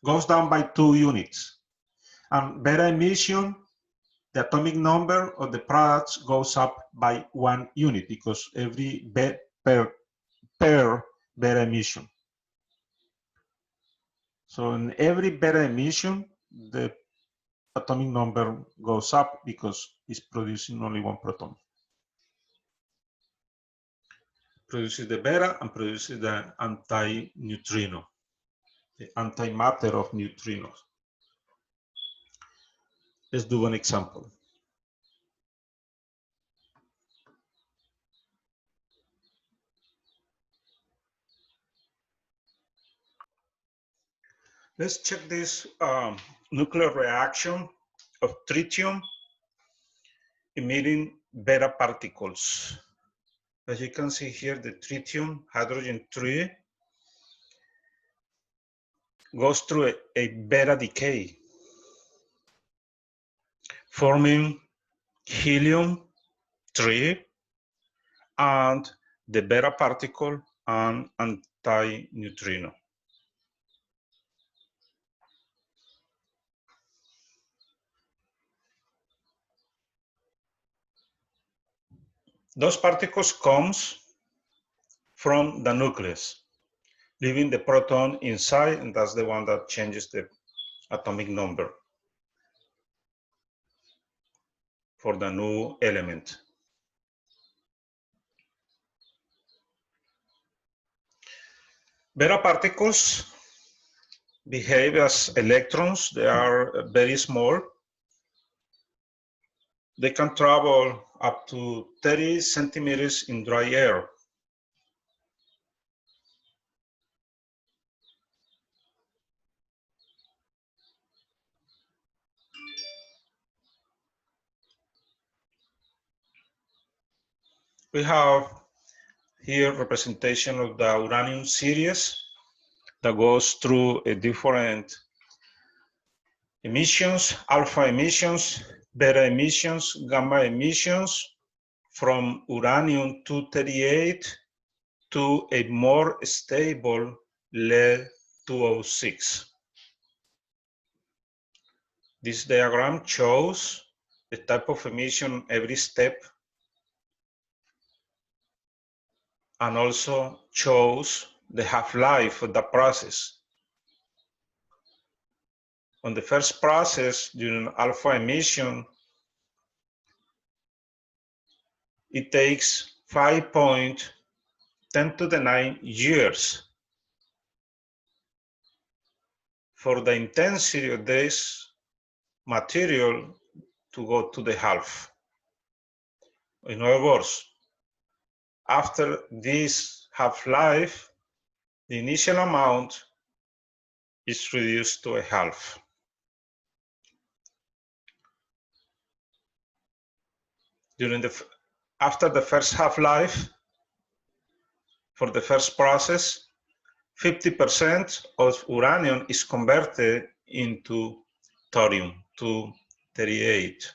[SPEAKER 1] Goes down by 2 units. And beta emission, the atomic number of the products goes up by 1 unit because every per beta emission. So in every beta emission, the atomic number goes up because it's producing only 1 proton. Produces the beta and produces the anti-neutrino, the antimatter of neutrinos. Let's do an example. Let's check this nuclear reaction of tritium emitting beta particles. As you can see here, the tritium hydrogen 3 goes through a beta decay, forming helium 3 and the beta particle and anti-neutrino. Those particles comes from the nucleus, leaving the proton inside, and that's the one that changes the atomic number for the new element. Beta particles behave as electrons. They are very small. They can travel up to 30 centimeters in dry air. We have here representation of the uranium series that goes through a different emissions, alpha emissions, beta emissions, gamma emissions, from uranium-238 to a more stable lead-206. This diagram shows the type of emission every step and also shows the half-life of the process. On the first process, during alpha emission, it takes 5.10⁹ years for the intensity of this material to go to the half. In other words, after this half-life, the initial amount is reduced to a half. After the first half-life, for the first process, 50% of uranium is converted into thorium-238.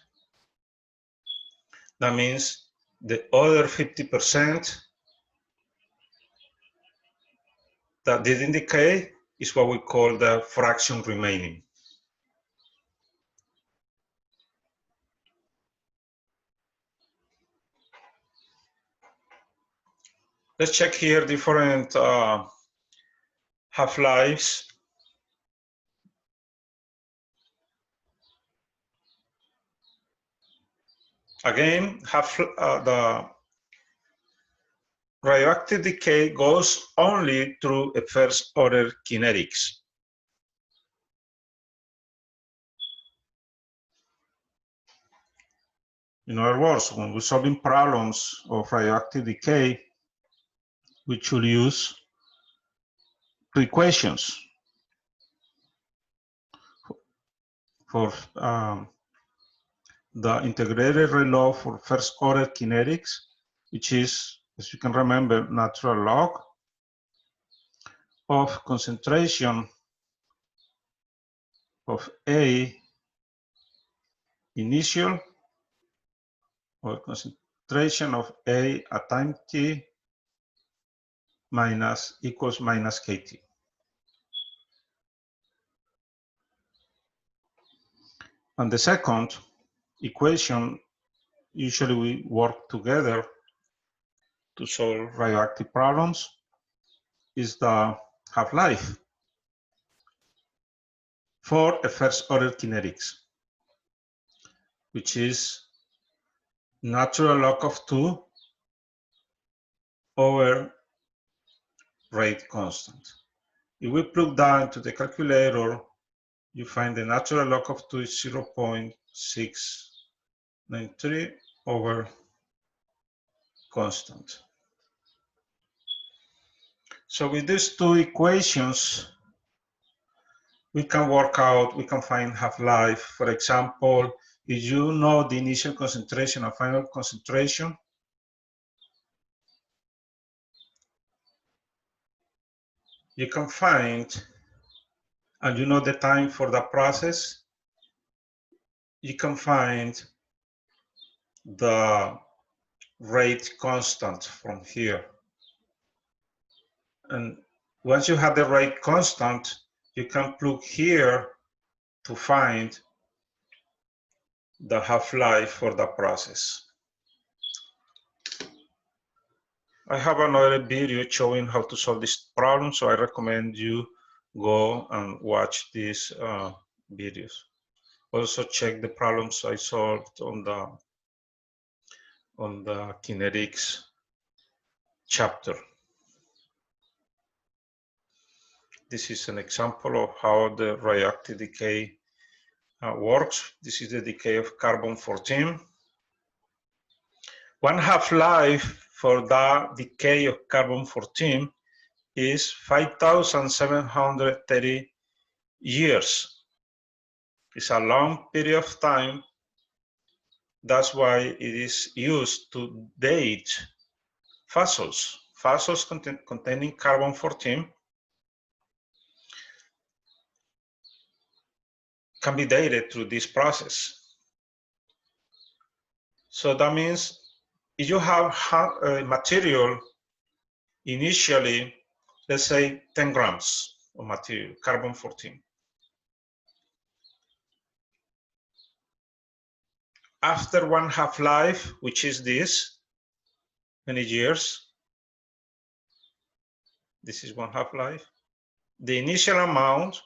[SPEAKER 1] That means the other 50% that didn't decay is what we call the fraction remaining. Let's check here different half-lives. Again, the radioactive decay goes only through a first-order kinetics. In other words, when we're solving problems of radioactive decay, we should use two equations for the integrated rate law for first order kinetics, which is as you can remember, natural log of concentration of A initial, or concentration of A at time t minus equals minus kT. And the second equation, usually we work together to solve radioactive problems, is the half-life for a first order kinetics, which is natural log of 2 over rate constant. If we plug that into the calculator, you find the natural log of 2 is 0.693 over constant. So with these two equations, we can work out, we can find half-life. For example, if you know the initial concentration and final concentration, you can find, and you know the time for the process, you can find the rate constant from here. And once you have the rate constant, you can plug here to find the half-life for the process. I have another video showing how to solve this problem, so I recommend you go and watch these videos. Also check the problems I solved on the kinetics chapter. This is an example of how the radioactive decay works. This is the decay of carbon-14. One half-life for the decay of carbon-14 is 5,730 years. It's a long period of time. That's why it is used to date fossils. Fossils containing carbon-14 can be dated through this process. So that means if you have material initially, let's say 10 grams of material, carbon-14. After one half-life, which is this, many years, this is one half-life, the initial amount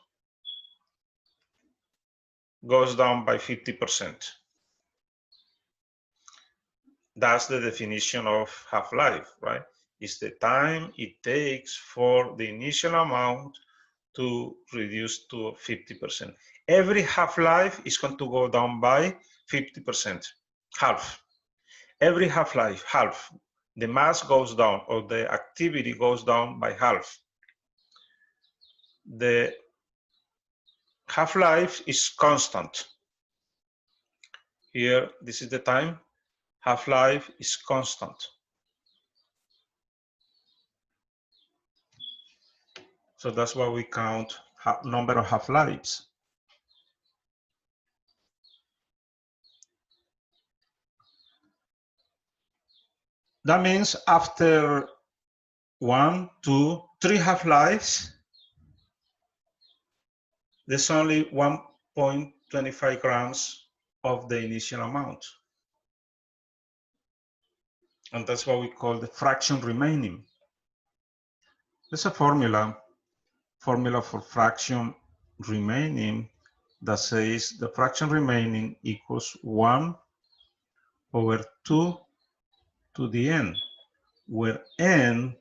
[SPEAKER 1] goes down by 50%. That's the definition of half-life, right? It's the time it takes for the initial amount to reduce to 50%. Every half-life is going to go down by 50%, half. Every half-life, half. The mass goes down, or the activity goes down by half. The half-life is constant. Here, this is the time. Half-life is constant. So that's why we count number of half-lives. That means after 1, 2, 3 half-lives, there's only 1.25 grams of the initial amount. And that's what we call the fraction remaining. There's a formula for fraction remaining that says the fraction remaining equals 1 over 2 to the n, where n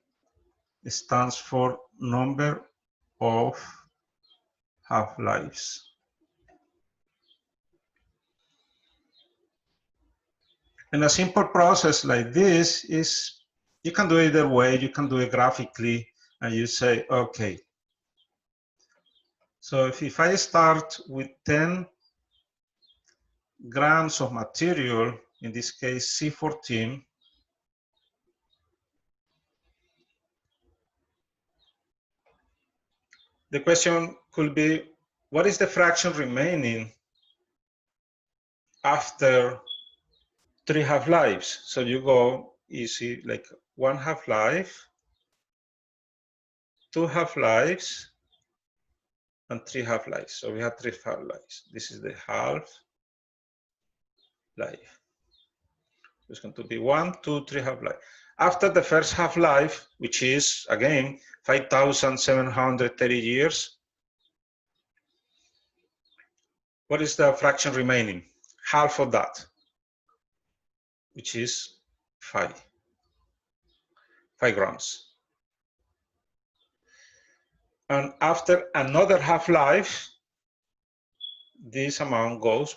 [SPEAKER 1] stands for number of half-lives. And a simple process like this is, you can do it either way. You can do it graphically, and you say, okay, so if I start with 10 grams of material, in this case C14, the question could be, what is the fraction remaining after 3 half-lives? So you go easy, like 1 half-life, 2 half-lives, and 3 half-lives. So we have 3 half-lives. This is the half-life. It's going to be 1, 2, 3 half-life. After the first half-life, which is, again, 5,730 years, what is the fraction remaining? Half of that, which is 5 grams. And after another half-life, this amount goes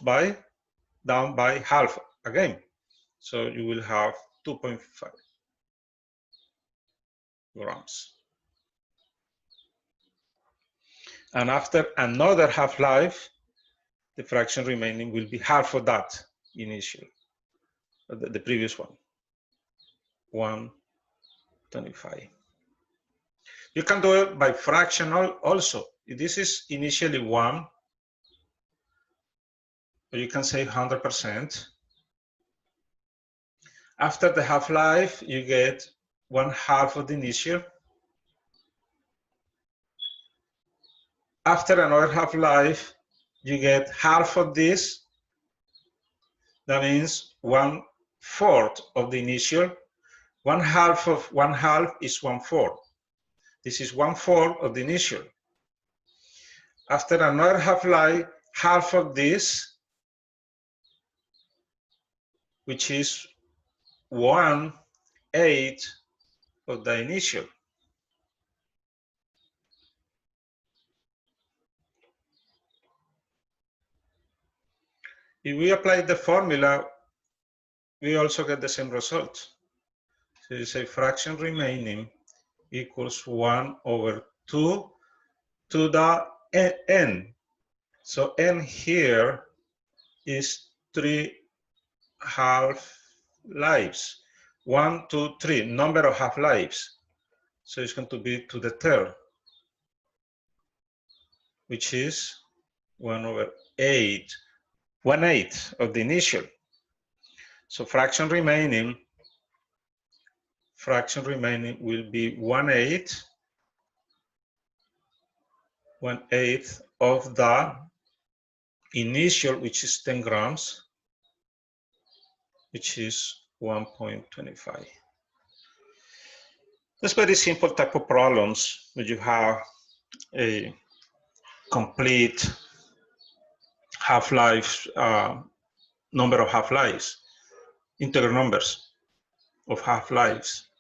[SPEAKER 1] down by half again. So you will have 2.5 grams. And after another half-life, the fraction remaining will be half of that initial, the previous one, 125. You can do it by fractional also. This is initially 1, or you can say 100%. After the half-life, you get 1/2 of the initial. After another half-life, you get half of this. That means 1/4 of the initial. 1/2 of 1/2 is 1/4. This is 1/4 of the initial. After another half-life, half of this, which is 1/8 of the initial. If we apply the formula, we also get the same result. So you say fraction remaining equals 1/2 to the n. So n here is 3 half-lives. 1, 2, 3, number of half-lives. So it's going to be to the third, which is 1/8, 1/8 of the initial. So fraction remaining will be 1/8 of the initial, which is 10 grams, which is 1.25. That's very simple type of problems where you have a complete half-life, number of half-lives, integral numbers of half-lives.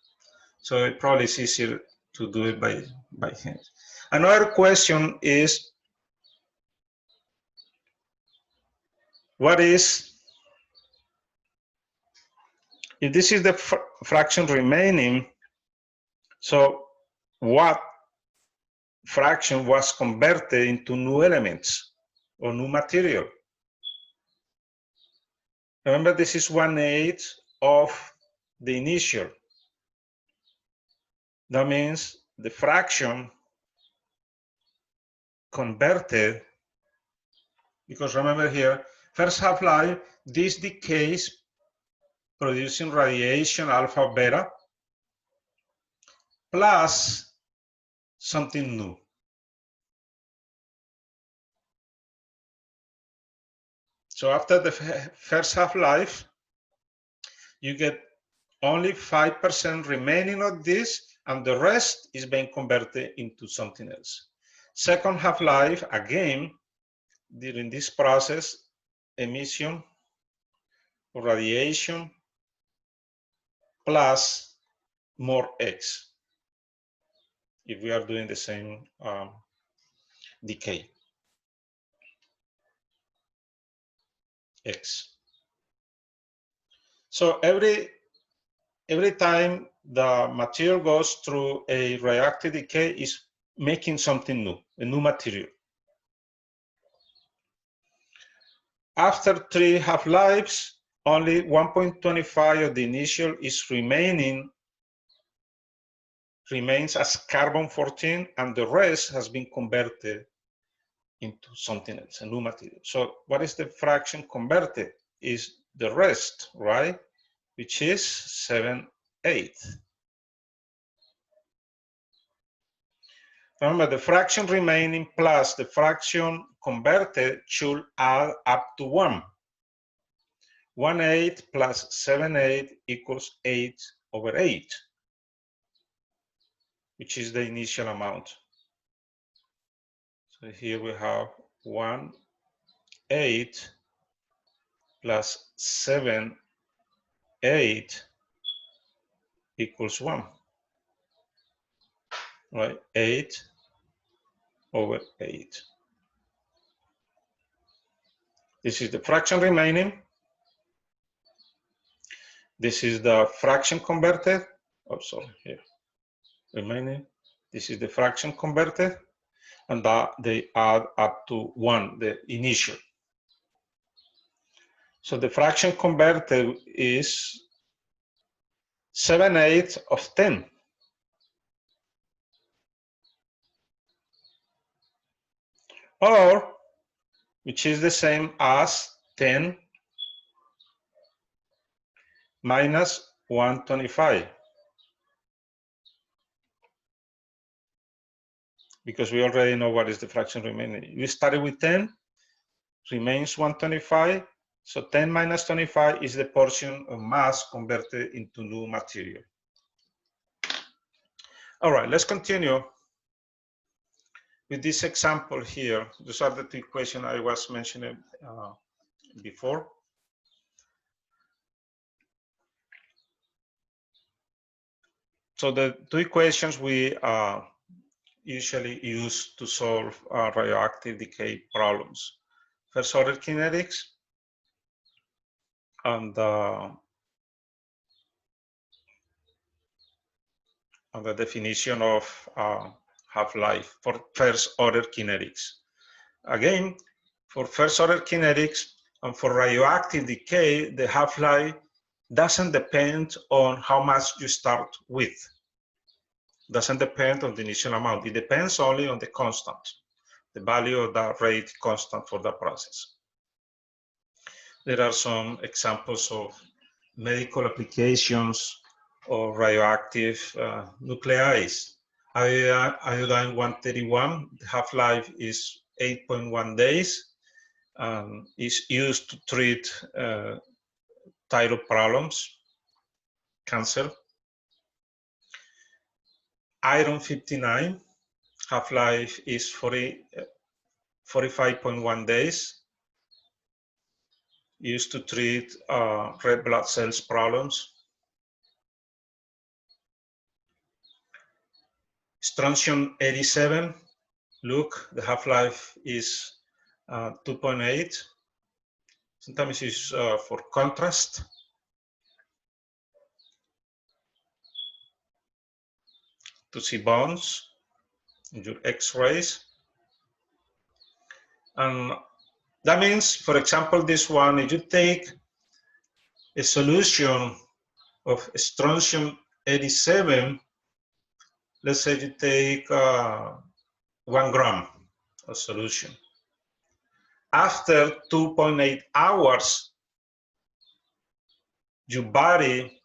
[SPEAKER 1] So it probably is easier to do it by hand. Another question is, if this is the fraction remaining, so what fraction was converted into new elements or new material? Remember, this is 1/8 of the initial. That means the fraction converted, because remember here, first half-life, this decays producing radiation alpha beta plus something new. So after the first half-life, you get only 5% remaining of this, and the rest is being converted into something else. Second half-life, again, during this process, emission or radiation plus more X, if we are doing the same decay. X. So every time the material goes through a reactive decay, is making something new, a new material. After 3 half-lives, only 1.25 of the initial is remaining remains as carbon-14, and the rest has been converted into something else, a new material. So what is the fraction converted? Is the rest, right? Which is 7/8. Remember, the fraction remaining plus the fraction converted should add up to 1. 1/8 plus 7/8 equals 8/8, which is the initial amount. So here we have 1/8 plus 7/8 equals 1, right? 8/8. This is the fraction remaining. This is the fraction converted. Oh, sorry, here. Remaining. This is the fraction converted, and that they add up to 1, the initial. So the fraction converted is 7/8 of 10. Or, which is the same as 10 minus 125. Because we already know what is the fraction remaining. We started with 10, remains 125. So 10 minus 25 is the portion of mass converted into new material. All right, let's continue with this example here. These are the two equations I was mentioning before. So the two equations we usually use to solve radioactive decay problems. First order kinetics and the definition of half-life for first order kinetics. Again, for first order kinetics and for radioactive decay, the half-life doesn't depend on how much you start with. Doesn't depend on the initial amount. It depends only on the constant, the value of that rate constant for the process. There are some examples of medical applications of radioactive nuclides. Iodine-131, the half-life is 8.1 days, and is used to treat thyroid problems, cancer. Iron-59, half-life is 45.1 days, used to treat red blood cells problems. Strontium-87, look, the half-life is 2.8. Sometimes it's for contrast. To see bonds in your X-rays. And that means, for example, this one, if you take a solution of strontium-87, let's say you take 1 gram of solution. After 2.8 hours, your body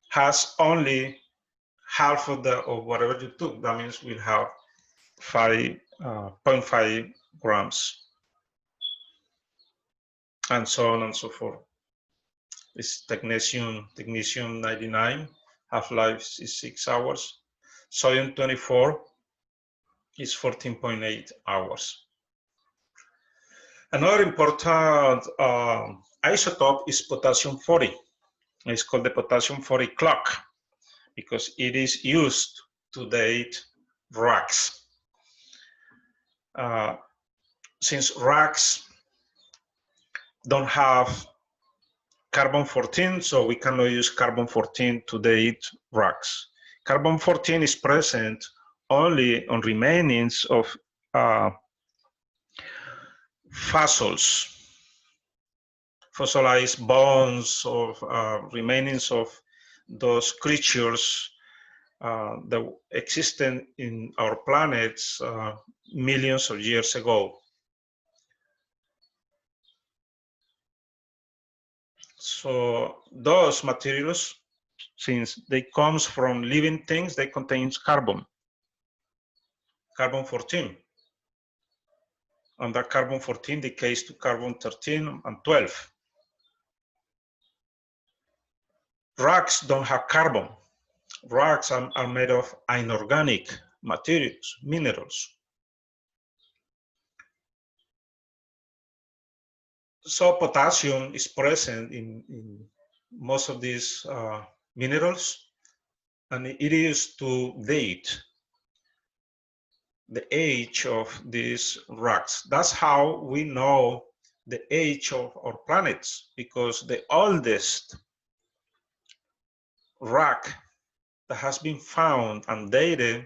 [SPEAKER 1] has only half of whatever you took. That means we'll have 0.5 grams, and so on and so forth. It's technetium-99, half-life is 6 hours. Sodium-24 is 14.8 hours. Another important isotope is potassium-40. It's called the potassium-40 clock because it is used to date rocks. Since rocks don't have carbon-14, so we cannot use carbon-14 to date rocks. Carbon-14 is present only on remainings of fossils. fossilized bones of remainings of those creatures that existed in our planets millions of years ago. So those materials, since they comes from living things, they contain carbon, carbon-14. And that carbon-14 decays to carbon-13 and 12. Rocks don't have carbon. Rocks are made of inorganic materials, minerals. So potassium is present in most of these minerals, and it is to date the age of these rocks. That's how we know the age of our planets, because the oldest rock that has been found and dated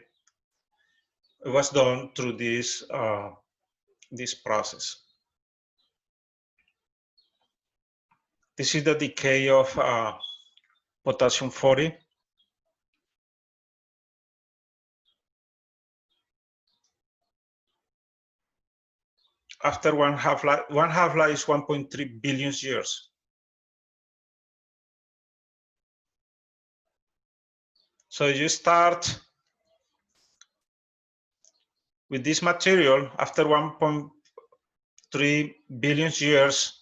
[SPEAKER 1] was done through this process. This is the decay of potassium 40. After one half-life is 1.3 billion years. So you start with this material after 1.3 billion years.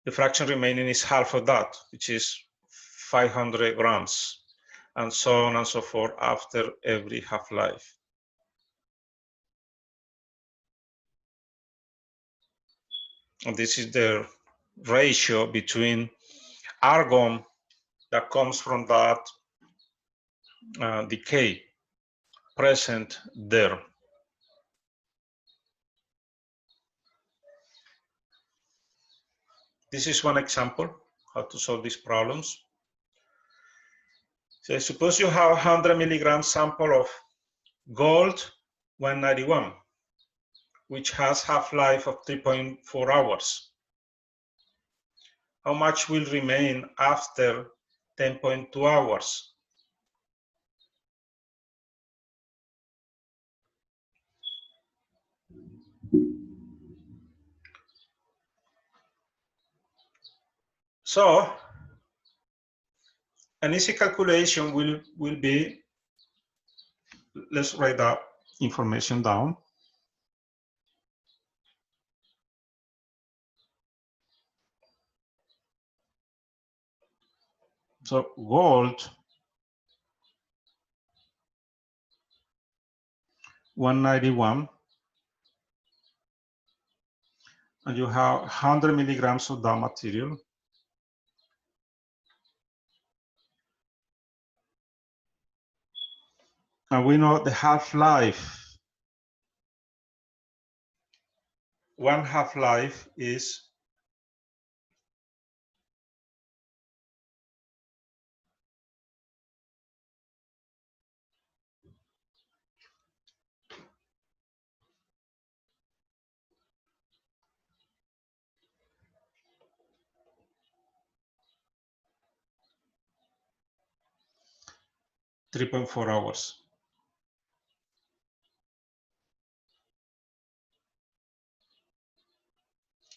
[SPEAKER 1] The fraction remaining is half of that, which is 500 grams, and so on and so forth after every half-life. And this is the ratio between argon that comes from that decay present there. This is one example how to solve these problems. So suppose you have a 100 milligram sample of gold 191, which has half-life of 3.4 hours. How much will remain after 10.2 hours? So an easy calculation will be, let's write that information down. So gold 191, and you have 100 milligrams of that material. And we know the half-life. One half-life is 3.4 hours.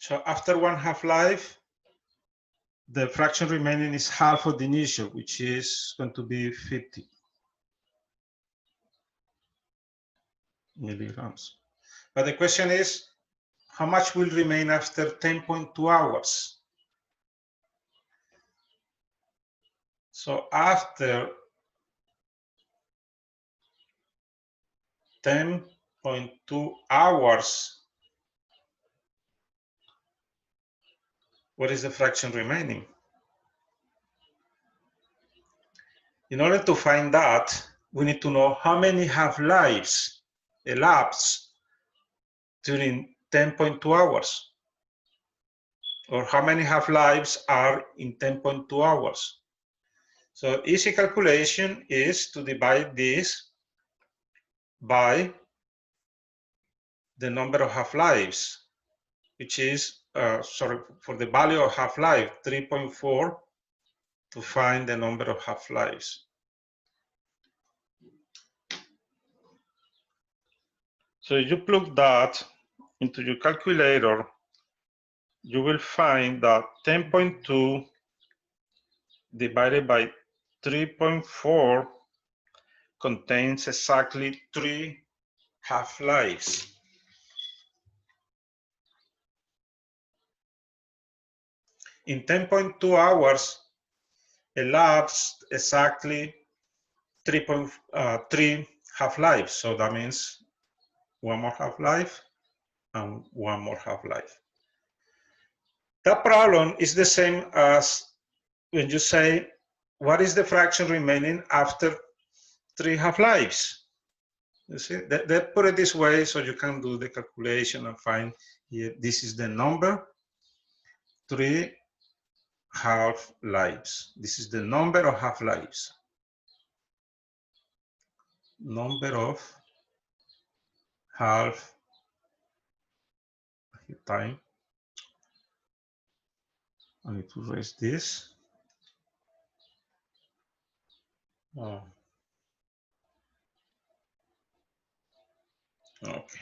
[SPEAKER 1] So after one half-life, the fraction remaining is half of the initial, which is going to be 50 milligrams. But the question is, how much will remain after 10.2 hours? So after 10.2 hours, what is the fraction remaining? In order to find that, we need to know how many half-lives elapsed during 10.2 hours, or how many half-lives are in 10.2 hours. So easy calculation is to divide this by the number of half-lives, which is for the value of half-life, 3.4, to find the number of half-lives. So if you plug that into your calculator, you will find that 10.2 divided by 3.4 contains exactly 3 half-lives. In 10.2 hours, elapsed exactly 3 half-lives. So that means one more half-life and one more half-life. That problem is the same as when you say, what is the fraction remaining after 3 half-lives? You see, they put it this way so you can do the calculation and find here, this is the number, 3 half-lives. This is the number of half-lives. Number of half time. I need to erase this. Oh. Okay.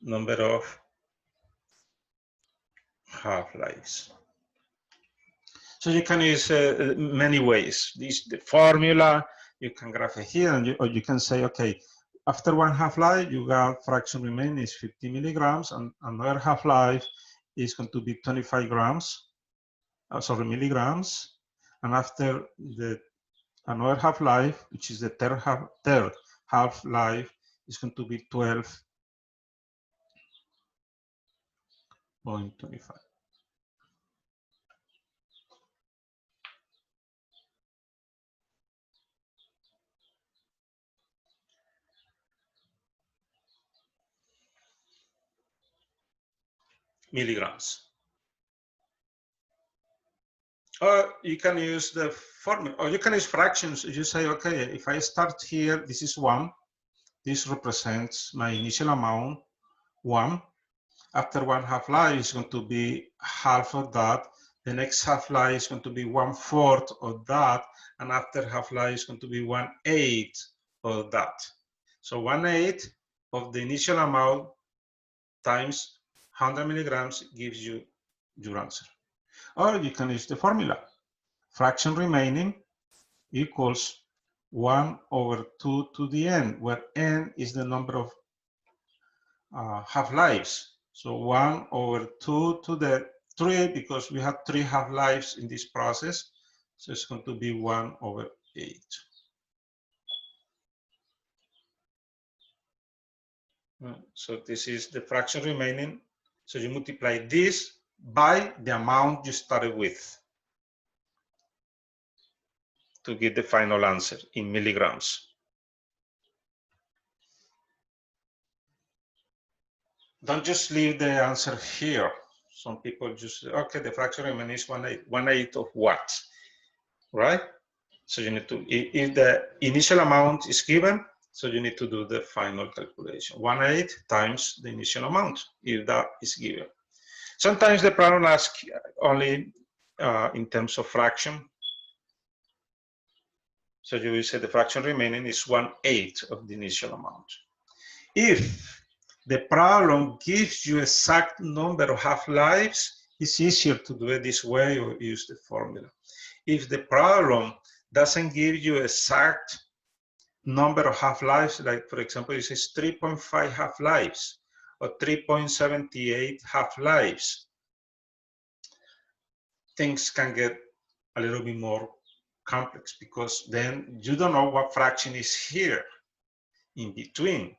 [SPEAKER 1] Number of half-lives. So you can use many ways. The formula, you can graph it here, and or you can say, okay, after one half-life, you got fraction remaining is 50 milligrams, and another half-life is going to be 25 grams, milligrams. And after another half-life, which is the third half-life, is going to be 12.25. Milligrams. Or you can use the formula, or you can use fractions. You say, okay, if I start here, this is 1. This represents my initial amount, 1. After one half-life is going to be half of that. The next half-life is going to be 1/4 of that. And after half-life is going to be 1/8 of that. So 1/8 of the initial amount times 100 milligrams gives you your answer. Or you can use the formula. Fraction remaining equals 1/2 to the n, where n is the number of half-lives. So 1/2 to the 3, because we have 3 half-lives in this process. So it's going to be 1/8. So this is the fraction remaining. So you multiply this by the amount you started with to get the final answer in milligrams. Don't just leave the answer here. Some people just, okay, the fraction remaining is 1/8. 1/8 of what, right? So you need to, if the initial amount is given, so you need to do the final calculation. 1/8 times the initial amount, if that is given. Sometimes the problem asks only in terms of fraction. So you will say the fraction remaining is 1/8 of the initial amount. If the problem gives you exact number of half-lives, it's easier to do it this way or use the formula. If the problem doesn't give you exact number of half-lives, like for example, it says 3.5 half-lives or 3.78 half-lives, things can get a little bit more complex, because then you don't know what fraction is here in between.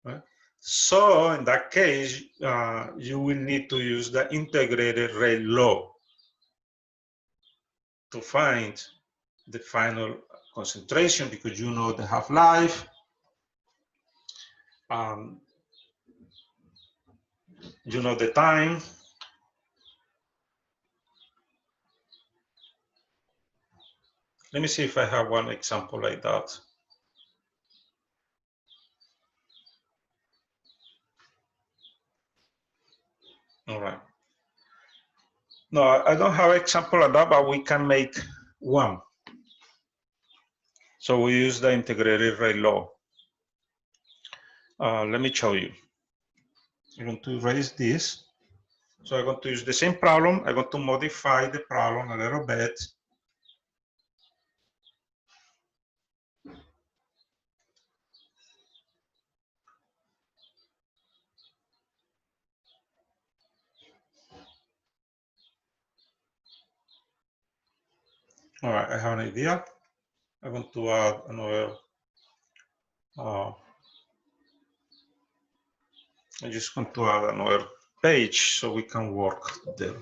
[SPEAKER 1] Right? So in that case, you will need to use the integrated rate law to find the final concentration, because you know the half-life, you know the time, let me see if I have one example like that. No, I don't have an example of that, but we can make one. So we use the integrated rate law. Let me show you. I'm going to erase this. So I'm going to use the same problem. I'm going to modify the problem a little bit. All right, I have an idea. I'm going to add another. I'm just going to add another page so we can work there.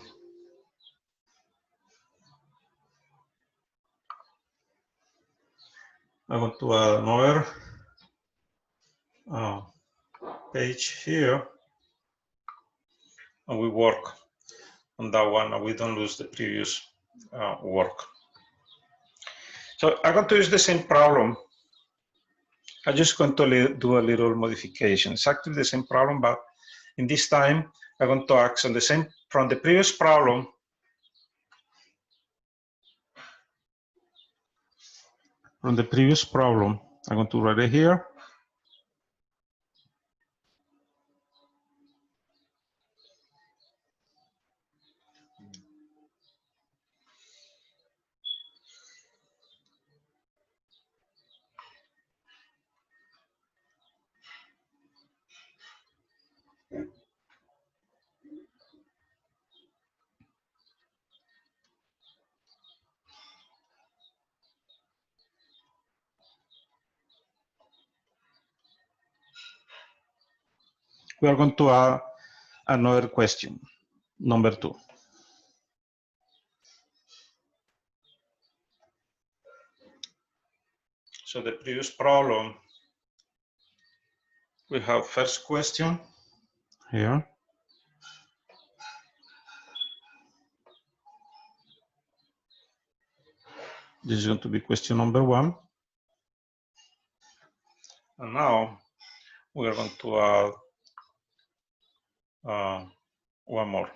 [SPEAKER 1] I'm going to add another page here, and we work on that one, and we don't lose the previous work. So I'm going to use the same problem. I'm just going to do a little modification. Exactly the same problem, but in this time, I'm going to ask on the same from the previous problem. From the previous problem, I'm going to write it here. We are going to add another question, number 2. So the previous problem, we have first question here. This is going to be question number 1. And now we are going to add one more.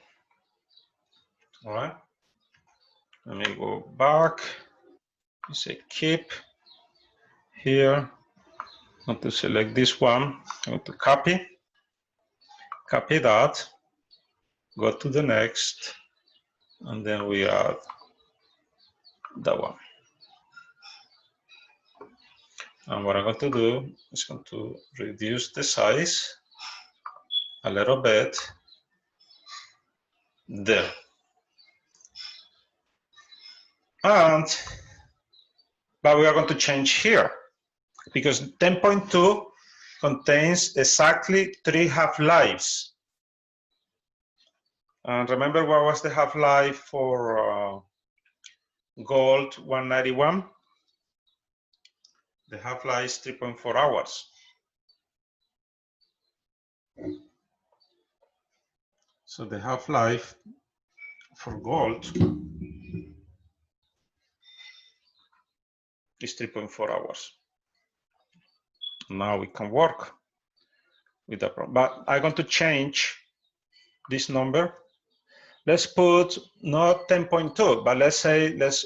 [SPEAKER 1] All right. Let me go back. You say keep here. I'm going to select this one. I'm going to copy that, go to the next, and then we add that one. And what I'm going to do is going to reduce the size a little bit there. But we are going to change here because 10.2 contains exactly 3 half-lives. And remember what was the half-life for gold 191? The half-life is 3.4 hours. So the half-life for gold is 3.4 hours. Now we can work with that problem. But I'm going to change this number. Let's put not 10.2, but let's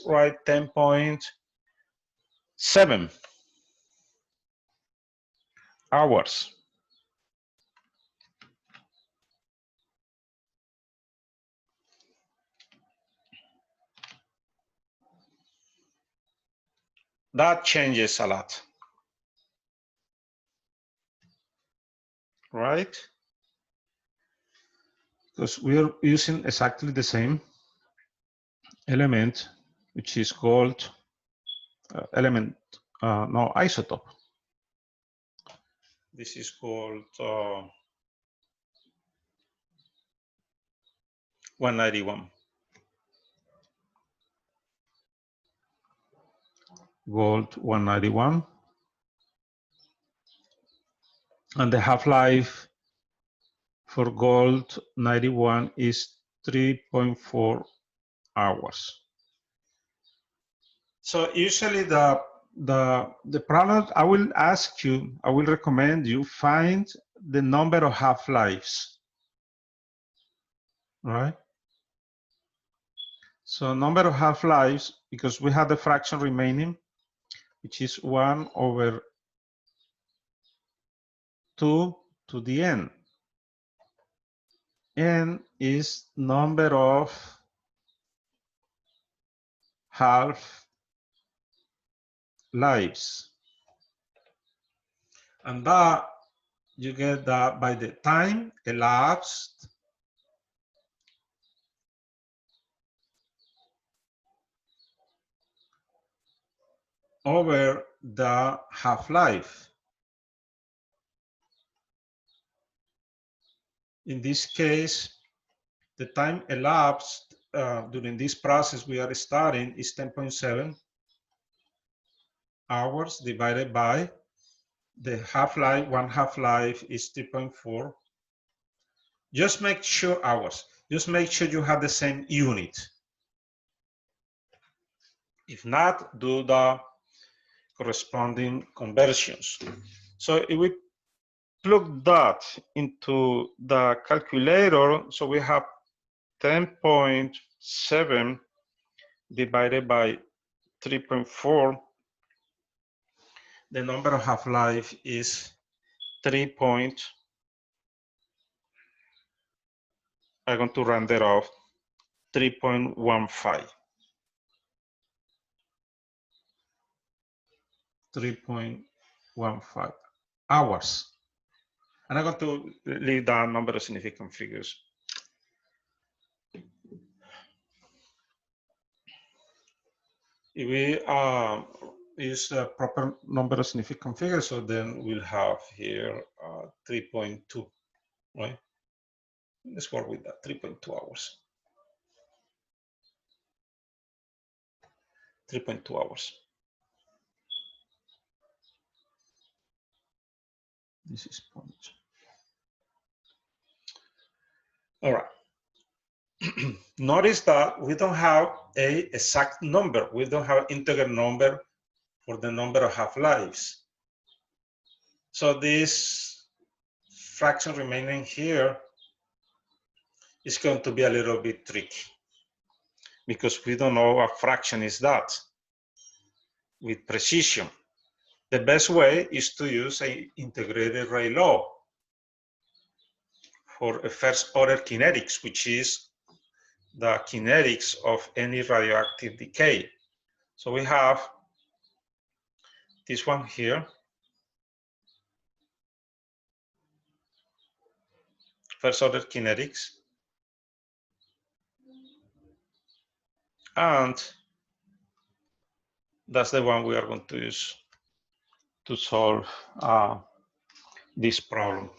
[SPEAKER 1] write 10.7 hours. That changes a lot, right? Because we are using exactly the same element, which is called isotope. This is called 191. Gold 191. And the half-life for gold 91 is 3.4 hours. So usually the problem I will recommend you find the number of half-lives, right? So number of half-lives, because we have the fraction remaining, which is 1/2 to the n. N is number of half-lives. And that, you get that by the time elapsed over the half-life. In this case, the time elapsed during this process we are studying is 10.7 hours divided by the half-life. One half-life is 3.4. Just make sure hours. Just make sure you have the same unit. If not, do the corresponding conversions. So if we plug that into the calculator, so we have 10.7 divided by 3.4. The number of half-life is 3. I'm going to round it off, 3.15. 3.15 hours. And I'm going to leave that number of significant figures. If we use the proper number of significant figures, so then we'll have here 3.2, right? Let's work with that, 3.2 hours. 3.2 hours. This is point. All right. Notice that we don't have a exact number. We don't have integer number for the number of half-lives. So this fraction remaining here is going to be a little bit tricky because we don't know what fraction is that with precision. The best way is to use an integrated rate law for a first order kinetics, which is the kinetics of any radioactive decay. So we have this one here, first order kinetics, and that's the one we are going to use to solve this problem.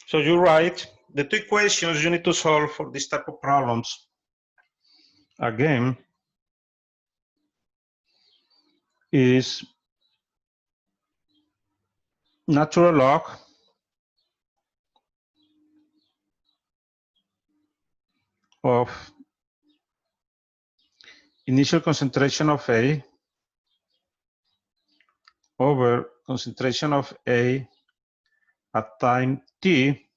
[SPEAKER 1] So you write the two equations you need to solve for this type of problems. Again, is natural log of initial concentration of A over concentration of A at time t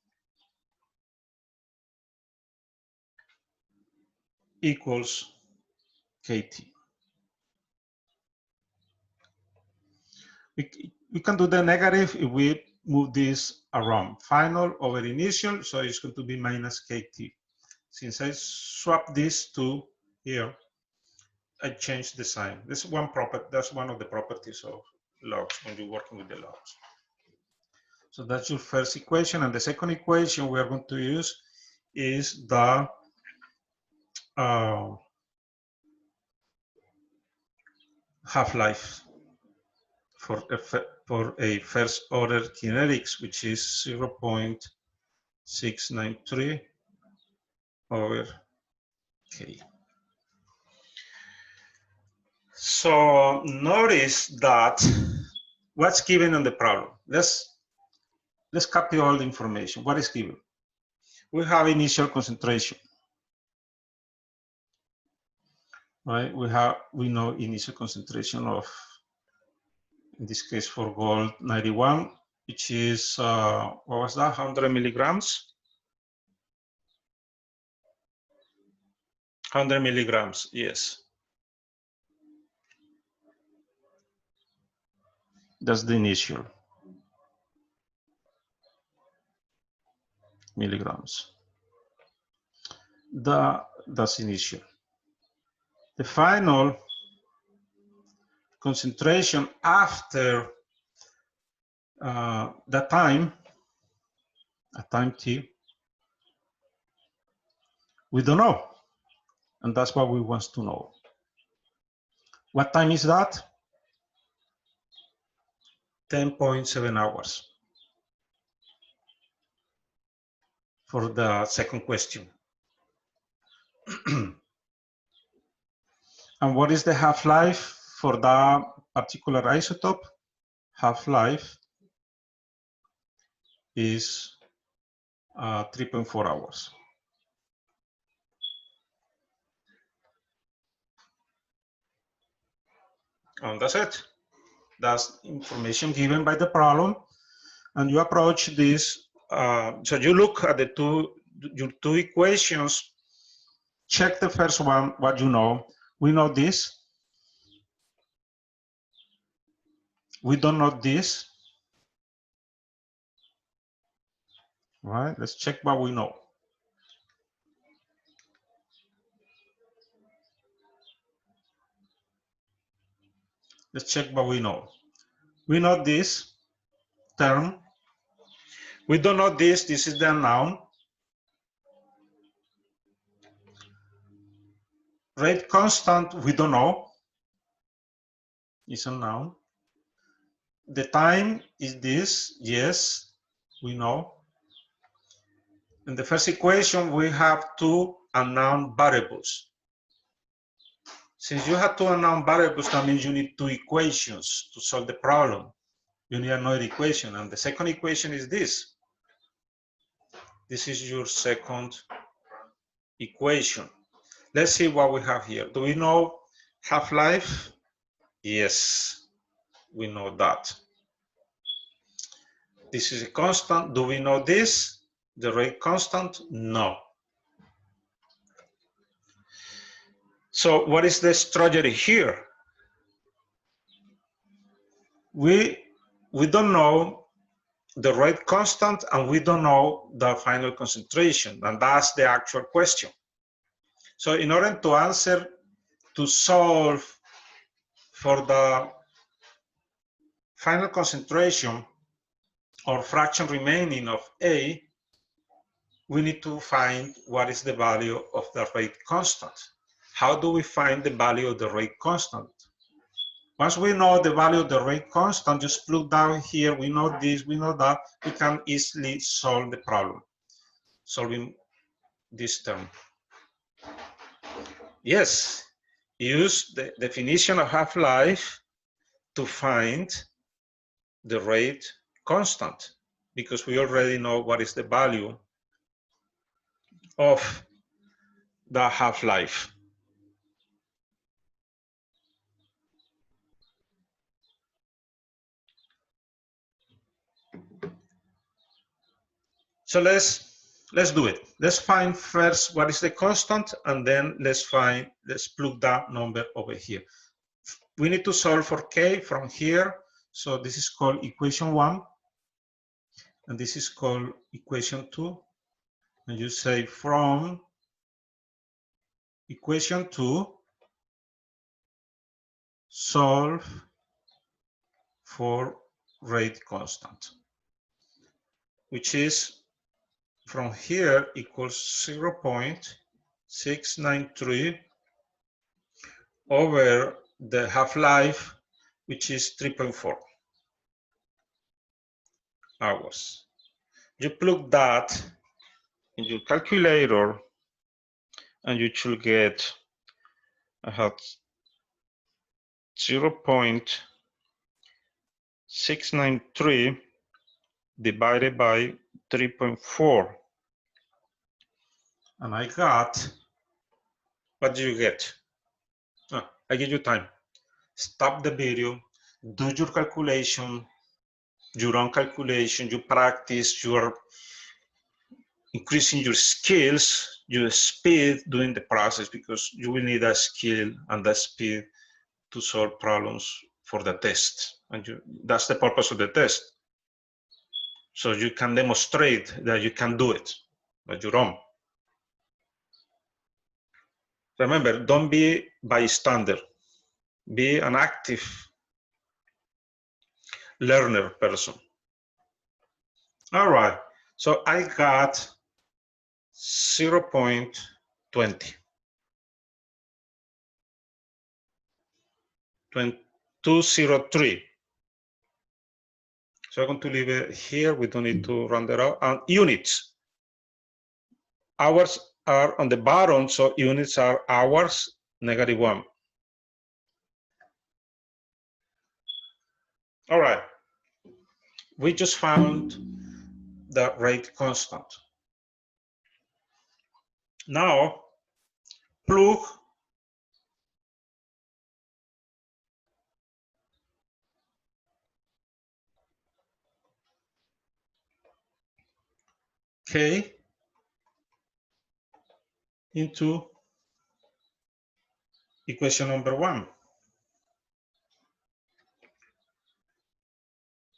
[SPEAKER 1] equals KT. We can do the negative if we move this around. Final over initial, so it's going to be minus KT. Since I swap this to here, I change the sign. This one property, that's one of the properties of logs when you're working with the logs. So that's your first equation, and the second equation we are going to use is the half-life for a first order kinetics, which is 0.693 over K. So notice that what's given on the problem. Let's copy all the information. What is given? We have initial concentration. right? We know initial concentration of, in this case for gold, 91, which is what was that? 100 milligrams. 100 milligrams, yes. That's the initial milligrams. That's initial. The final concentration after that time, at time t, we don't know. And that's what we want to know. What time is that? 10.7 hours for the second question. And what is the half-life for that particular isotope? Half-life is 3.4 hours. And that's it. That's information given by the problem. And you approach this, so you look at your two equations, check the first one, what you know. We know this. We don't know this. All right, let's check what we know. Let's check what we know. We know this term. We don't know this. This is the unknown. Rate constant, we don't know. It's unknown. The time is this. Yes, we know. In the first equation, we have two unknown variables. Since you have two unknown variables, that means you need two equations to solve the problem. You need another equation, and the second equation is this. This is your second equation. Let's see what we have here. Do we know half-life? Yes, we know that. This is a constant. Do we know this? The rate constant? No. So what is the strategy here? We don't know the rate constant and we don't know the final concentration, and that's the actual question. So in order to answer, to solve for the final concentration or fraction remaining of A, we need to find what is the value of the rate constant. How do we find the value of the rate constant? Once we know the value of the rate constant, just plug down here, we know this, we know that, we can easily solve the problem, solving this term. Yes, use the definition of half-life to find the rate constant, because we already know what is the value of the half-life. So let's do it. Let's find first what is the constant, and then let's plug that number over here. We need to solve for K from here. So this is called equation 1, and this is called equation 2. And you say from equation 2, solve for rate constant, which is from here equals 0.693 over the half-life, which is 3.4 hours. You plug that in your calculator and you should get 0.693 divided by 3.4. And I got, what do you get? I give you time. Stop the video, do your calculation, your own calculation, you practice, you're increasing your skills, your speed during the process, because you will need a skill and a speed to solve problems for the test. And that's the purpose of the test. So you can demonstrate that you can do it on your own. Remember, don't be bystander. Be an active learner person. All right, so I got 0.20. 203. So I'm going to leave it here. We don't need to round it out. And units. Hours are on the bottom, so units are hours, -1. All right. We just found the rate constant. Now, plug K into equation number 1.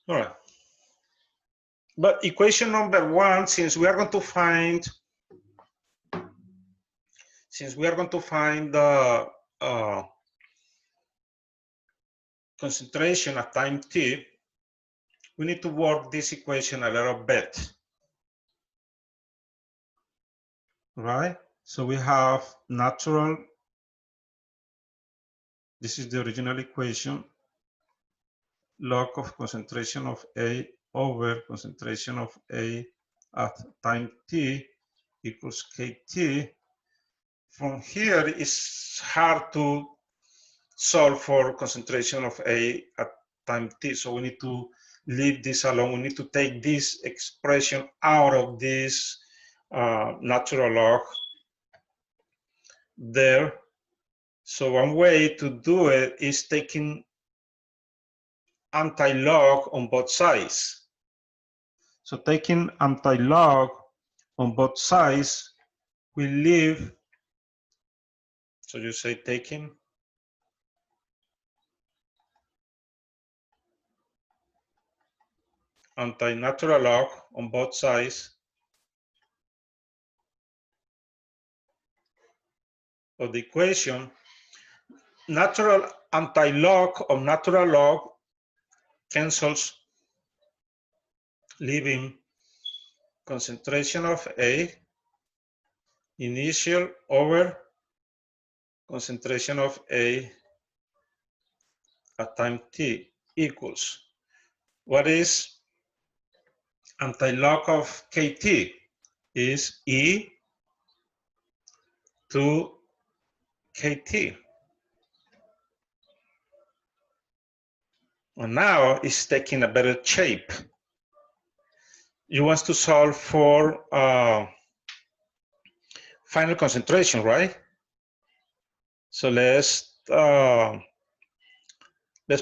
[SPEAKER 1] All right. But equation number 1, since we are going to find the concentration at time t, we need to work this equation a little bit. Right? So we have natural, this is the original equation, log of concentration of A over concentration of A at time t equals kT. From here, it's hard to solve for concentration of A at time t, so we need to leave this alone. We need to take this expression out of this natural log there. So one way to do it is taking anti-log on both sides. So taking anti-log on both sides, we leave, so you say taking anti-natural log on both sides of the equation. Natural anti-log of natural log cancels, leaving concentration of A initial over concentration of A at time t equals, what is anti-log of kT? Is E to kT. And now it's taking a better shape. You want to solve for final concentration, right? So let's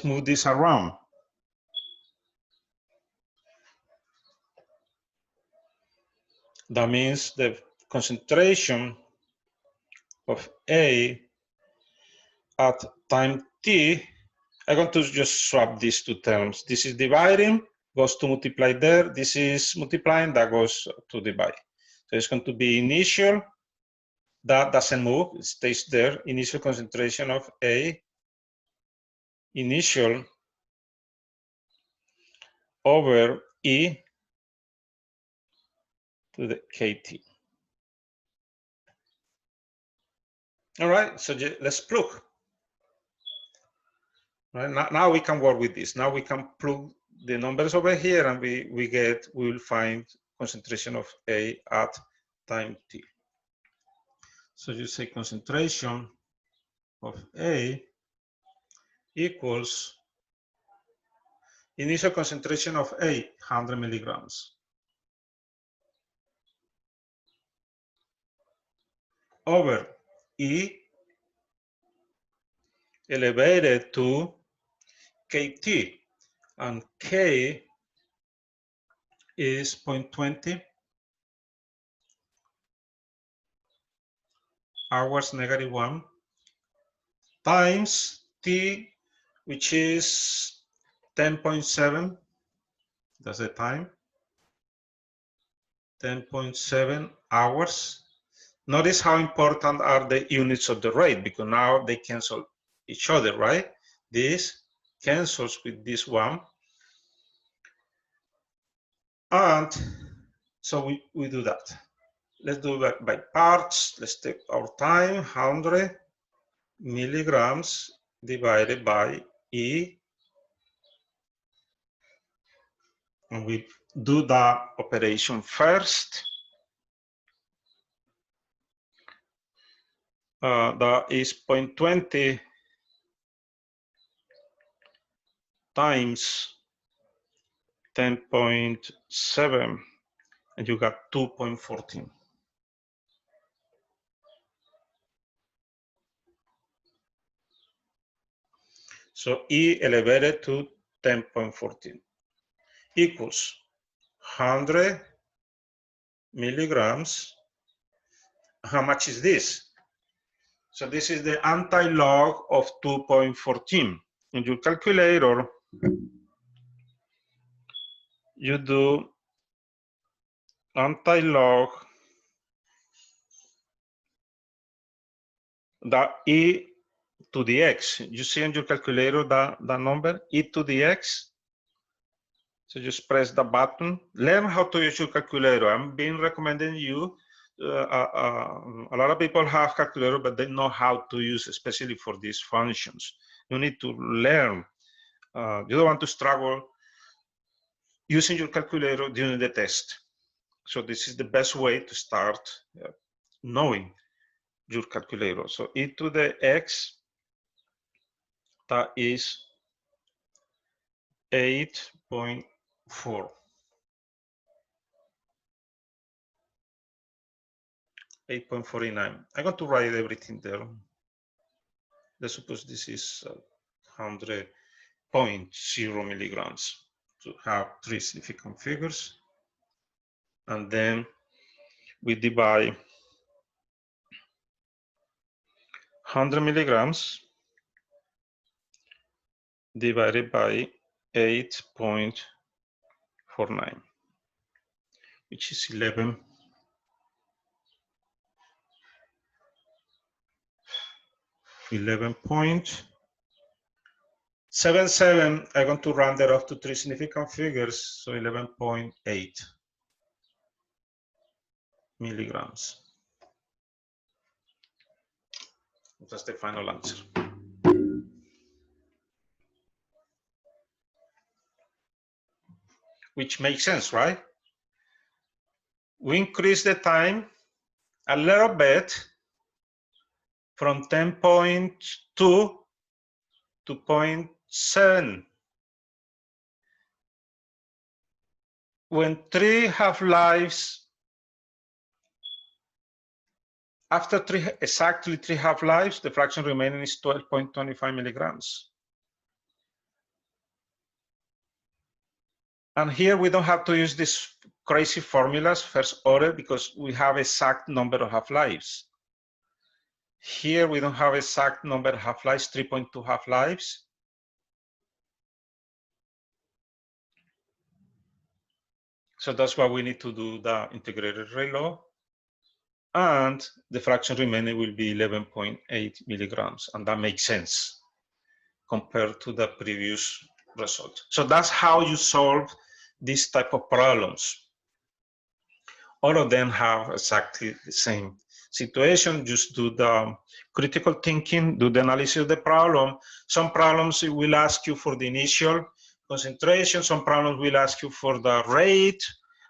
[SPEAKER 1] move this around. That means the concentration of A at time t, I'm going to just swap these two terms. This is dividing, goes to multiply there. This is multiplying, that goes to divide. So it's going to be initial, that doesn't move, it stays there. Initial concentration of A, initial over E to the KT. All right, so let's plug. Right, now we can work with this. Now we can plug the numbers over here, and we will find concentration of A at time t. So you say concentration of A equals initial concentration of A, 100 milligrams, over E, elevated to KT, and K is 0.20 hours -1 times T, which is 10.7, that's the time, 10.7 hours. Notice how important are the units of the rate, because now they cancel each other, right? This cancels with this one. And so we do that. Let's do that by parts. Let's take our time, 100 milligrams divided by E. And we do the operation first. That is 0.20 times 10.7, and you got 2.14. So E elevated to 10.14 equals 100 milligrams. How much is this? So this is the anti-log of 2.14. In your calculator, you do anti-log the E to the X. You see on your calculator the number, E to the X? So just press the button. Learn how to use your calculator. I'm being recommending you. A lot of people have calculator, but they know how to use, especially for these functions. You need to learn. You don't want to struggle using your calculator during the test. So this is the best way to start knowing your calculator. So E to the X, that is 8.4. 8.49. I'm going to write everything there. Let's suppose this is 100.0 milligrams to have 3 significant figures. And then we divide 100 milligrams divided by 8.49, which is 11.77. I'm going to round that off to 3 significant figures, so 11.8 milligrams. That's the final answer. Which makes sense, right? We increase the time a little bit from 10.2 to 0.7. When 3 half-lives, after exactly 3 half-lives, the fraction remaining is 12.25 milligrams. And here we don't have to use these crazy formulas, first order, because we have exact number of half-lives. Here we don't have exact number of half-lives, 3.2 half-lives. So that's why we need to do the integrated rate law. And the fraction remaining will be 11.8 milligrams. And that makes sense compared to the previous result. So that's how you solve this type of problems. All of them have exactly the same situation. Just do the critical thinking, do the analysis of the problem. Some problems will ask you for the initial concentration. Some problems will ask you for the rate.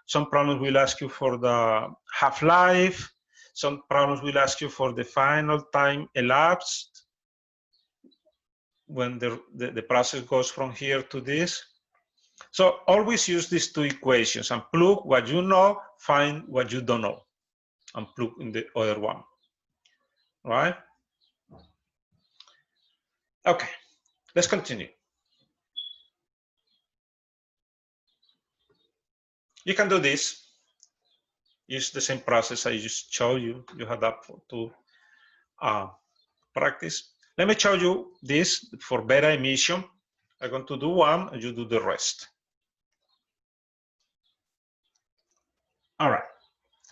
[SPEAKER 1] Some problems will ask you for the half-life. Some problems will ask you for the final time elapsed when the process goes from here to this. So always use these two equations and plug what you know, find what you don't know, and plug in the other one, right? Okay, let's continue. You can do this. Use the same process I just showed you. You have that to practice. Let me show you this for beta emission. I'm going to do one and you do the rest. All right.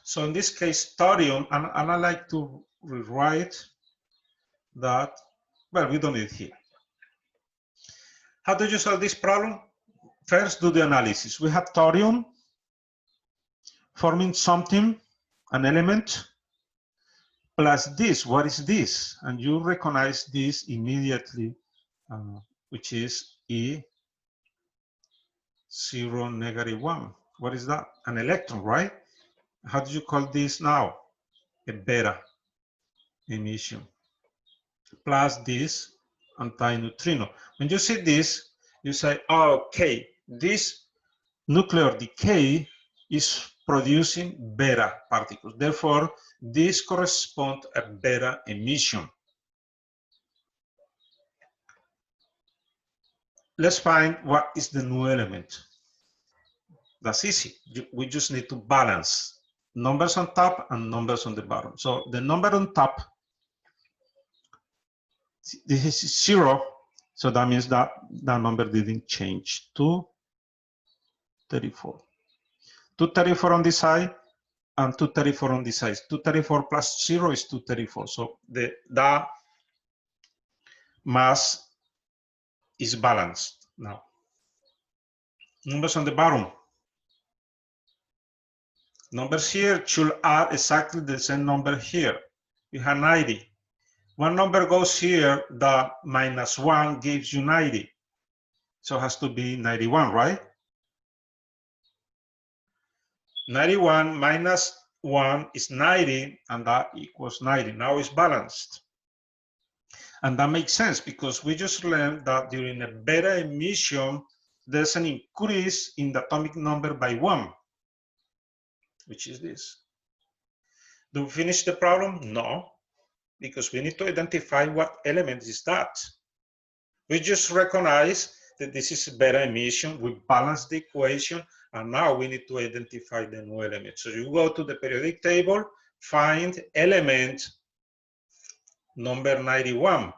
[SPEAKER 1] So in this case, thorium, and I like to rewrite that. Well, we don't need it here. How do you solve this problem? First, do the analysis. We have thorium forming something, an element, plus this. What is this? And you recognize this immediately, which is E0 -1. What is that? An electron, right? How do you call this now? A beta emission. Plus this antineutrino. When you see this, you say, oh, okay, this nuclear decay is producing beta particles. Therefore, this corresponds to a beta emission. Let's find what is the new element. That's easy. We just need to balance numbers on top and numbers on the bottom. So the number on top, this is 0. So that means that that number didn't change. 234. 234 on this side and 234 on this side. 234 plus 0 is 234. So that mass is balanced now. Numbers on the bottom. Numbers here should add exactly the same number here. You have 90. One number goes here, the -1 gives you 90. So it has to be 91, right? 91 minus 1 is 90, and that equals 90. Now it's balanced. And that makes sense because we just learned that during a beta emission, there's an increase in the atomic number by 1, which is this. Do we finish the problem? No, because we need to identify what element is that. We just recognize that this is a beta emission. We balance the equation, and now we need to identify the new element. So you go to the periodic table, find element number 91.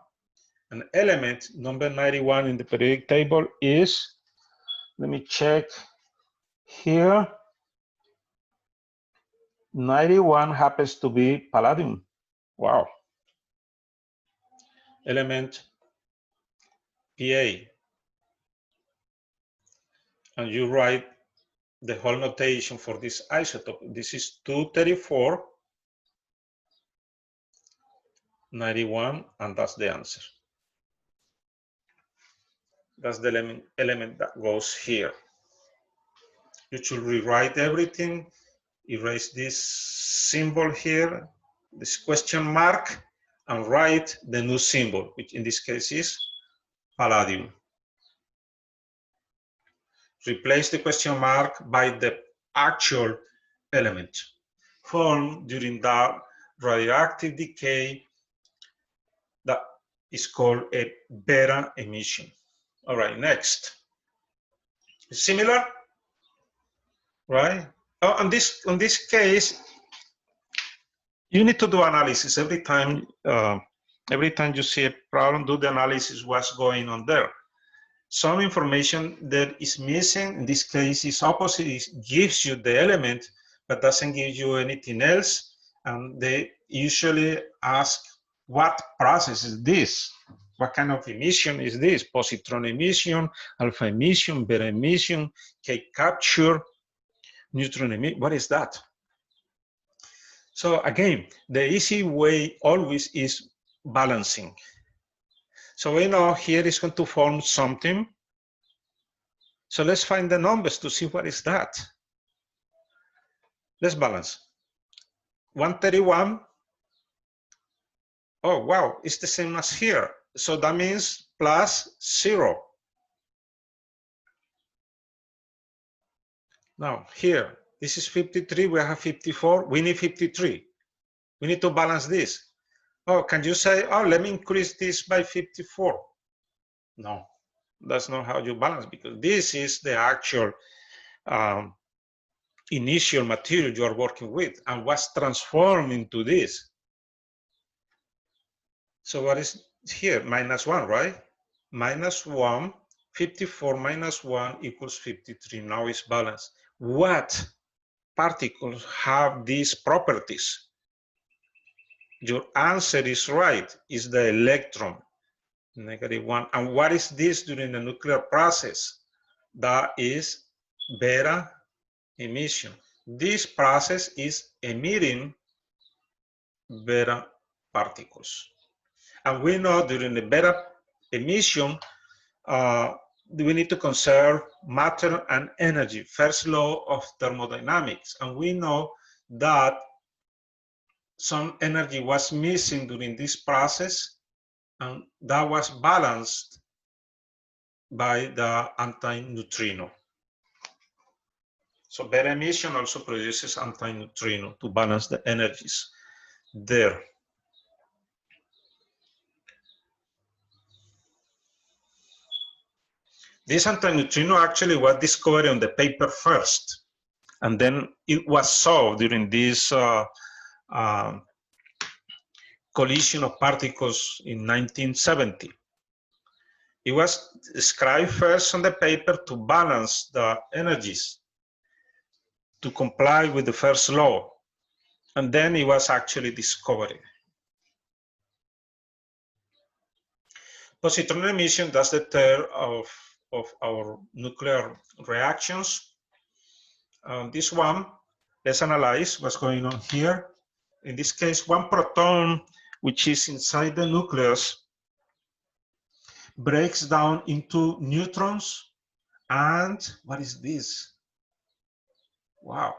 [SPEAKER 1] An element number 91 in the periodic table is, let me check here, 91 happens to be palladium. Wow. Element Pa. And you write the whole notation for this isotope. This is 234, 91, and that's the answer. That's the element that goes here. You should rewrite everything, erase this symbol here, this question mark, and write the new symbol, which in this case is palladium. Replace the question mark by the actual element formed during that radioactive decay that is called a beta emission. All right, next. Similar, right? Oh, in this case, you need to do analysis every time. Every time you see a problem, do the analysis what's going on there. Some information that is missing, in this case, is opposite. It gives you the element, but doesn't give you anything else. And they usually ask, what process is this? What kind of emission is this? Positron emission, alpha emission, beta emission, K capture, neutron emission. What is that? So again, the easy way always is balancing. So we know here is going to form something. So let's find the numbers to see what is that. Let's balance. 131. Oh, wow, it's the same as here. So that means plus 0. Now here, this is 53, we have 54, we need 53. We need to balance this. Oh, can you say, oh, let me increase this by 54. No, that's not how you balance, because this is the actual initial material you are working with and was transformed into this. So what is here? -1, right? -1, 54 minus 1 equals 53. Now it's balanced. What particles have these properties? Your answer is right, is the electron, -1. And what is this during the nuclear process? That is beta emission. This process is emitting beta particles. And we know during the beta emission, we need to conserve matter and energy, first law of thermodynamics. And we know that some energy was missing during this process, and that was balanced by the antineutrino. So beta emission also produces antineutrino to balance the energies there. This antineutrino actually was discovered on the paper first, and then it was solved during this collision of particles in 1970. It was described first on the paper to balance the energies, to comply with the first law, and then it was actually discovered. Positron emission, that's the third of our nuclear reactions. This one, let's analyze what's going on here. In this case, one proton, which is inside the nucleus, breaks down into neutrons. And what is this? Wow.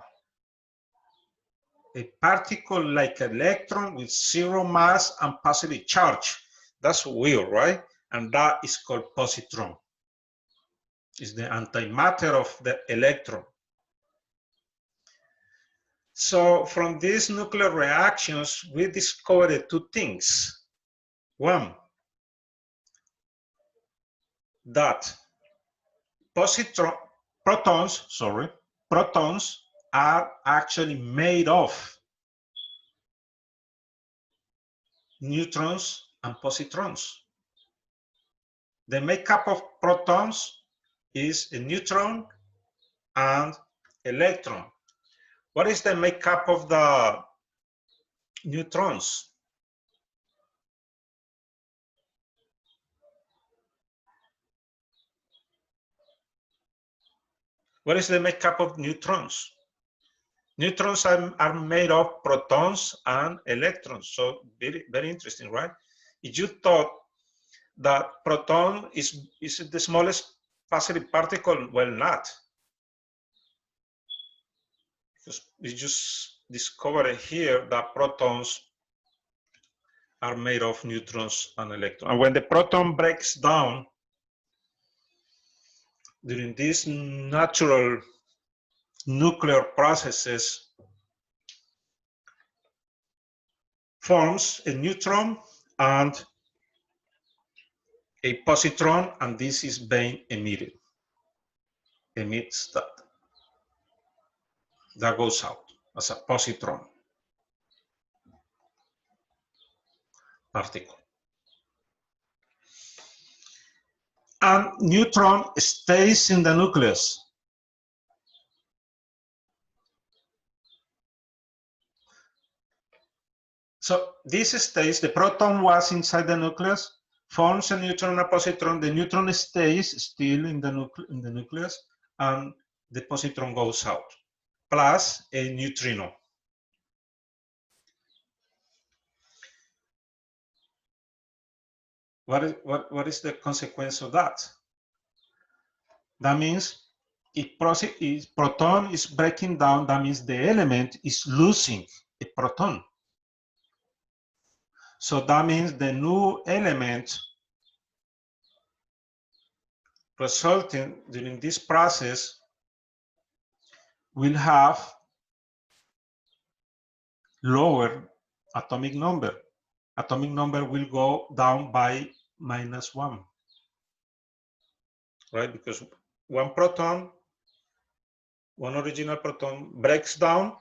[SPEAKER 1] A particle like electron with zero mass and positive charge. That's weird, right? And that is called positron. It's the antimatter of the electron. So from these nuclear reactions, we discovered two things. One, that protons are actually made of neutrons and positrons. The makeup of protons is a neutron and electron. What is the makeup of the neutrons? What is the makeup of neutrons? Neutrons are made of protons and electrons. So very, very interesting, right? If you thought that proton is the smallest positive particle, well, not. Because we just discovered here that protons are made of neutrons and electrons. And when the proton breaks down during these natural nuclear processes, forms a neutron and a positron, and this is being emitted. Emits that. That goes out as a positron particle. And neutron stays in the nucleus. So this stays, the proton was inside the nucleus, forms a neutron and a positron. The neutron stays still in the nucleus, and the positron goes out, plus a neutrino. What is the consequence of that? That means if proton is breaking down, that means the element is losing a proton. So that means the new element resulting during this process will have lower atomic number. Atomic number will go down by -1. right? Because one proton, one original proton breaks down,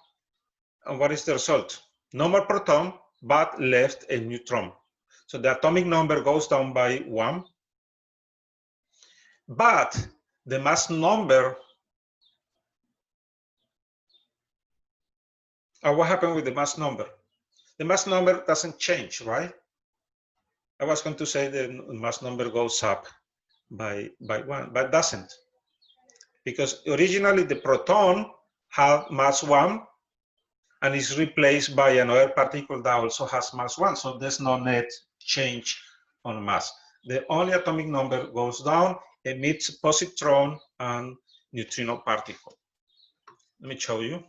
[SPEAKER 1] and what is the result? No more proton, but left a neutron. So the atomic number goes down by 1, but the mass number, what happened with the mass number? The mass number doesn't change, right? I was going to say the mass number goes up by 1, but it doesn't. Because originally the proton had mass 1 and is replaced by another particle that also has mass 1. So there's no net change on mass. The only atomic number goes down, emits positron and neutrino particle. Let me show you.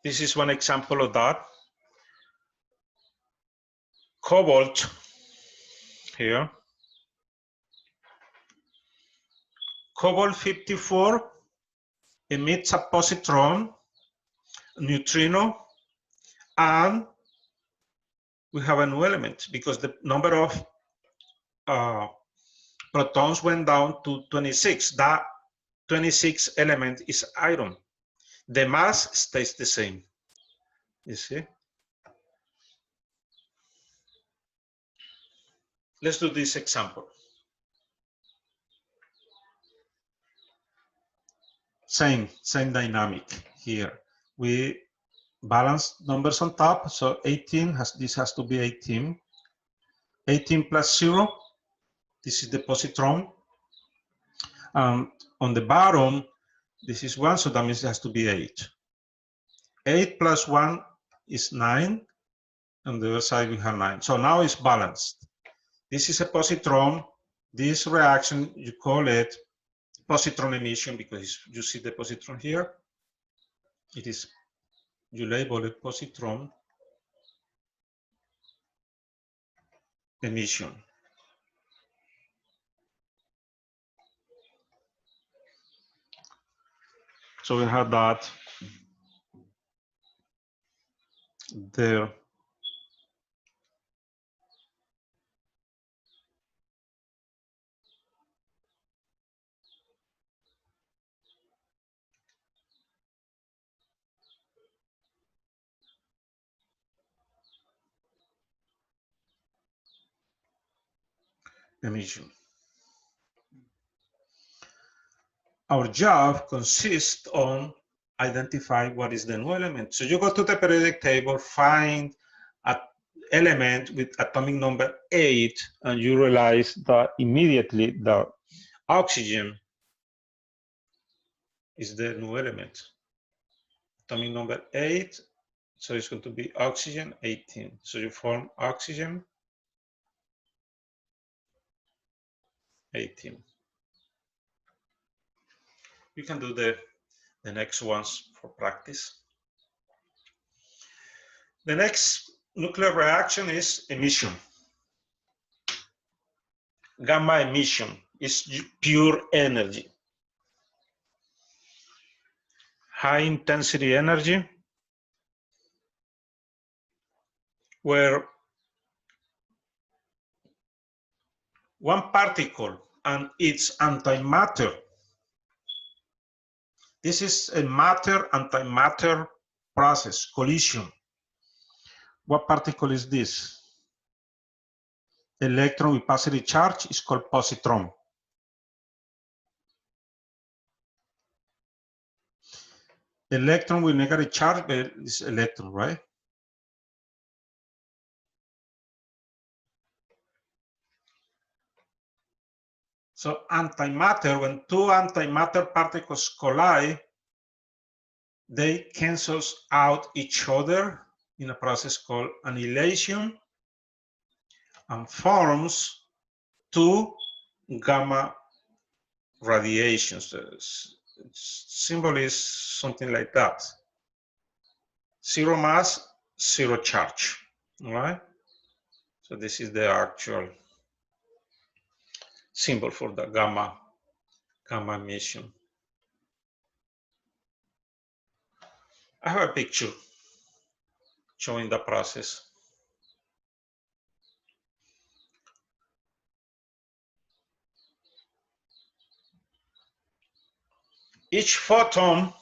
[SPEAKER 1] This is one example of that. Cobalt here. Cobalt 54 emits a positron, neutrino, and we have a new element because the number of protons went down to 26. That 26 element is iron. The mass stays the same. You see? Let's do this example. Same dynamic here. We balance numbers on top. So 18 this has to be 18. 18 plus 0. This is the positron. On the bottom, this is 1, so that means it has to be 8. 8 plus 1 is 9. On the other side, we have 9. So now it's balanced. This is a positron. This reaction, you call it positron emission because you see the positron here. It is, you label it positron emission. So we have that there. Emission. Our job consists on identifying what is the new element. So you go to the periodic table, find an element with atomic number 8, and you realize that immediately the oxygen is the new element. Atomic number 8, so it's going to be oxygen 18. So you form oxygen 18. You can do the next ones for practice. The next nuclear reaction is emission. Gamma emission is pure energy. High intensity energy, where one particle and its antimatter. This is a matter-antimatter process, collision. What particle is this? Electron with positive charge is called positron. Electron with negative charge is electron, right? So antimatter, when two antimatter particles collide, they cancel out each other in a process called annihilation and forms two gamma radiations. The symbol is something like that. Zero mass, zero charge, all right? So this is the actual symbol for the gamma emission. I have a picture showing the process. Each photon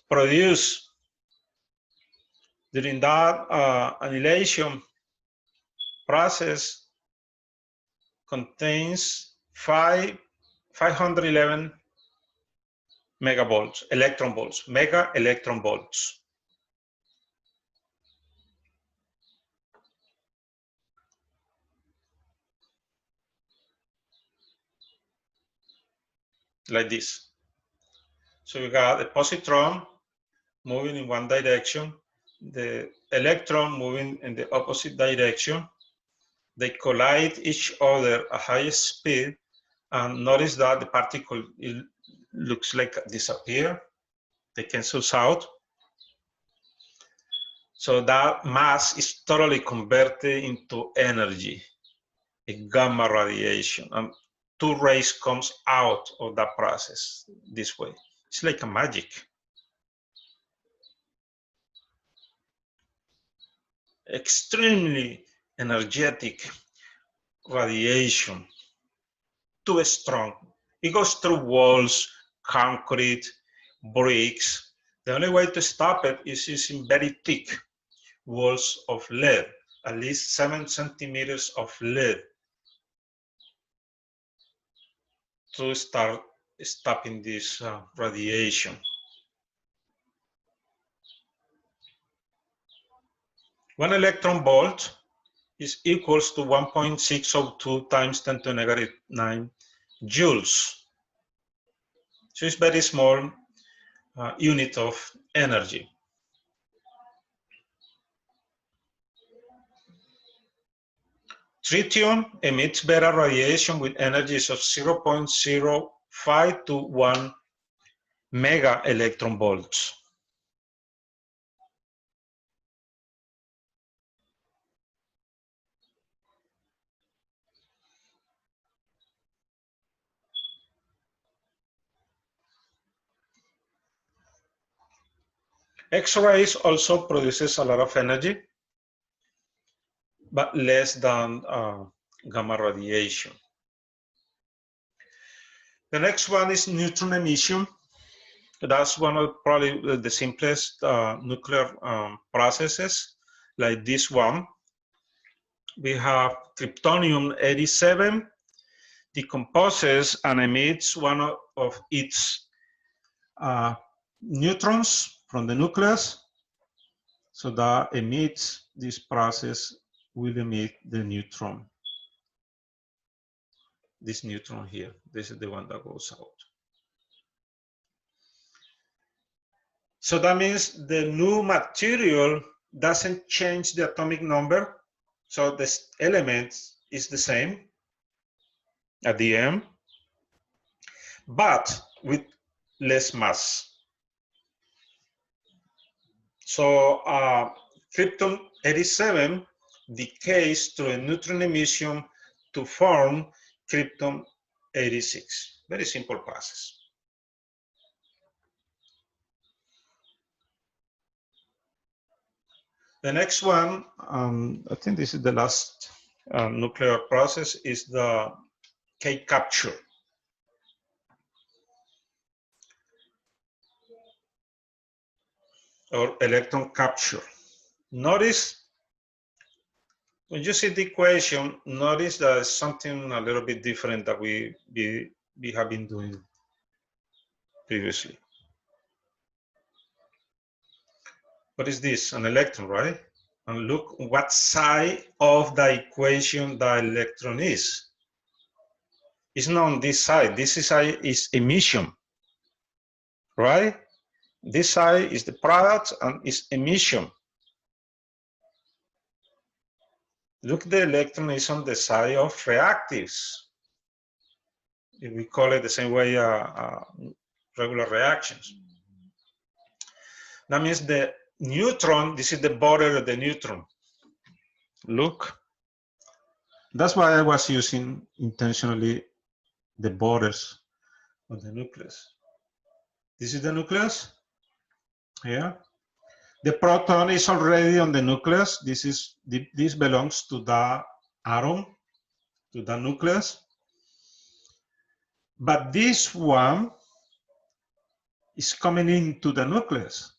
[SPEAKER 1] produced during that annihilation process contains 511 megavolts, electron volts, mega electron volts. Like this. So you got a positron moving in one direction, the electron moving in the opposite direction. They collide each other at high speed, and notice that the particle looks like disappear. They cancel out. So that mass is totally converted into energy, a gamma radiation, and two rays comes out of that process this way. It's like a magic. Extremely energetic radiation, too strong. It goes through walls, concrete, bricks. The only way to stop it is using very thick walls of lead, at least 7 centimeters of lead to start stopping this radiation. 1 electron volt is equals to 1.602 times 10 to the negative 9 joules. So it's very small unit of energy. Tritium emits beta radiation with energies of 0.05 to 1 mega electron volts. X-rays also produces a lot of energy, but less than gamma radiation. The next one is neutron emission. That's one of probably the simplest nuclear processes, like this one. We have kryptonium-87 decomposes and emits one of its neutrons from the nucleus. So that emits, this process will emit the neutron. This neutron here, this is the one that goes out. So that means the new material doesn't change the atomic number. So this element is the same at the end, but with less mass. So krypton-87 decays through a neutron emission to form krypton-86. Very simple process. The next one, I think this is the last nuclear process, is the K capture. Or electron capture. Notice, when you see the equation, notice that it's something a little bit different that we have been doing previously. What is this? An electron, right? And look what side of the equation the electron is. It's not on this side. This side is emission, right? This side is the product and is emission. Look, the electron is on the side of reactives. If we call it the same way regular reactions. That means the neutron, this is the border of the neutron. Look. That's why I was using intentionally the borders of the nucleus. This is the nucleus. Yeah. The proton is already on the nucleus. This belongs to the atom, to the nucleus. But this one is coming into the nucleus.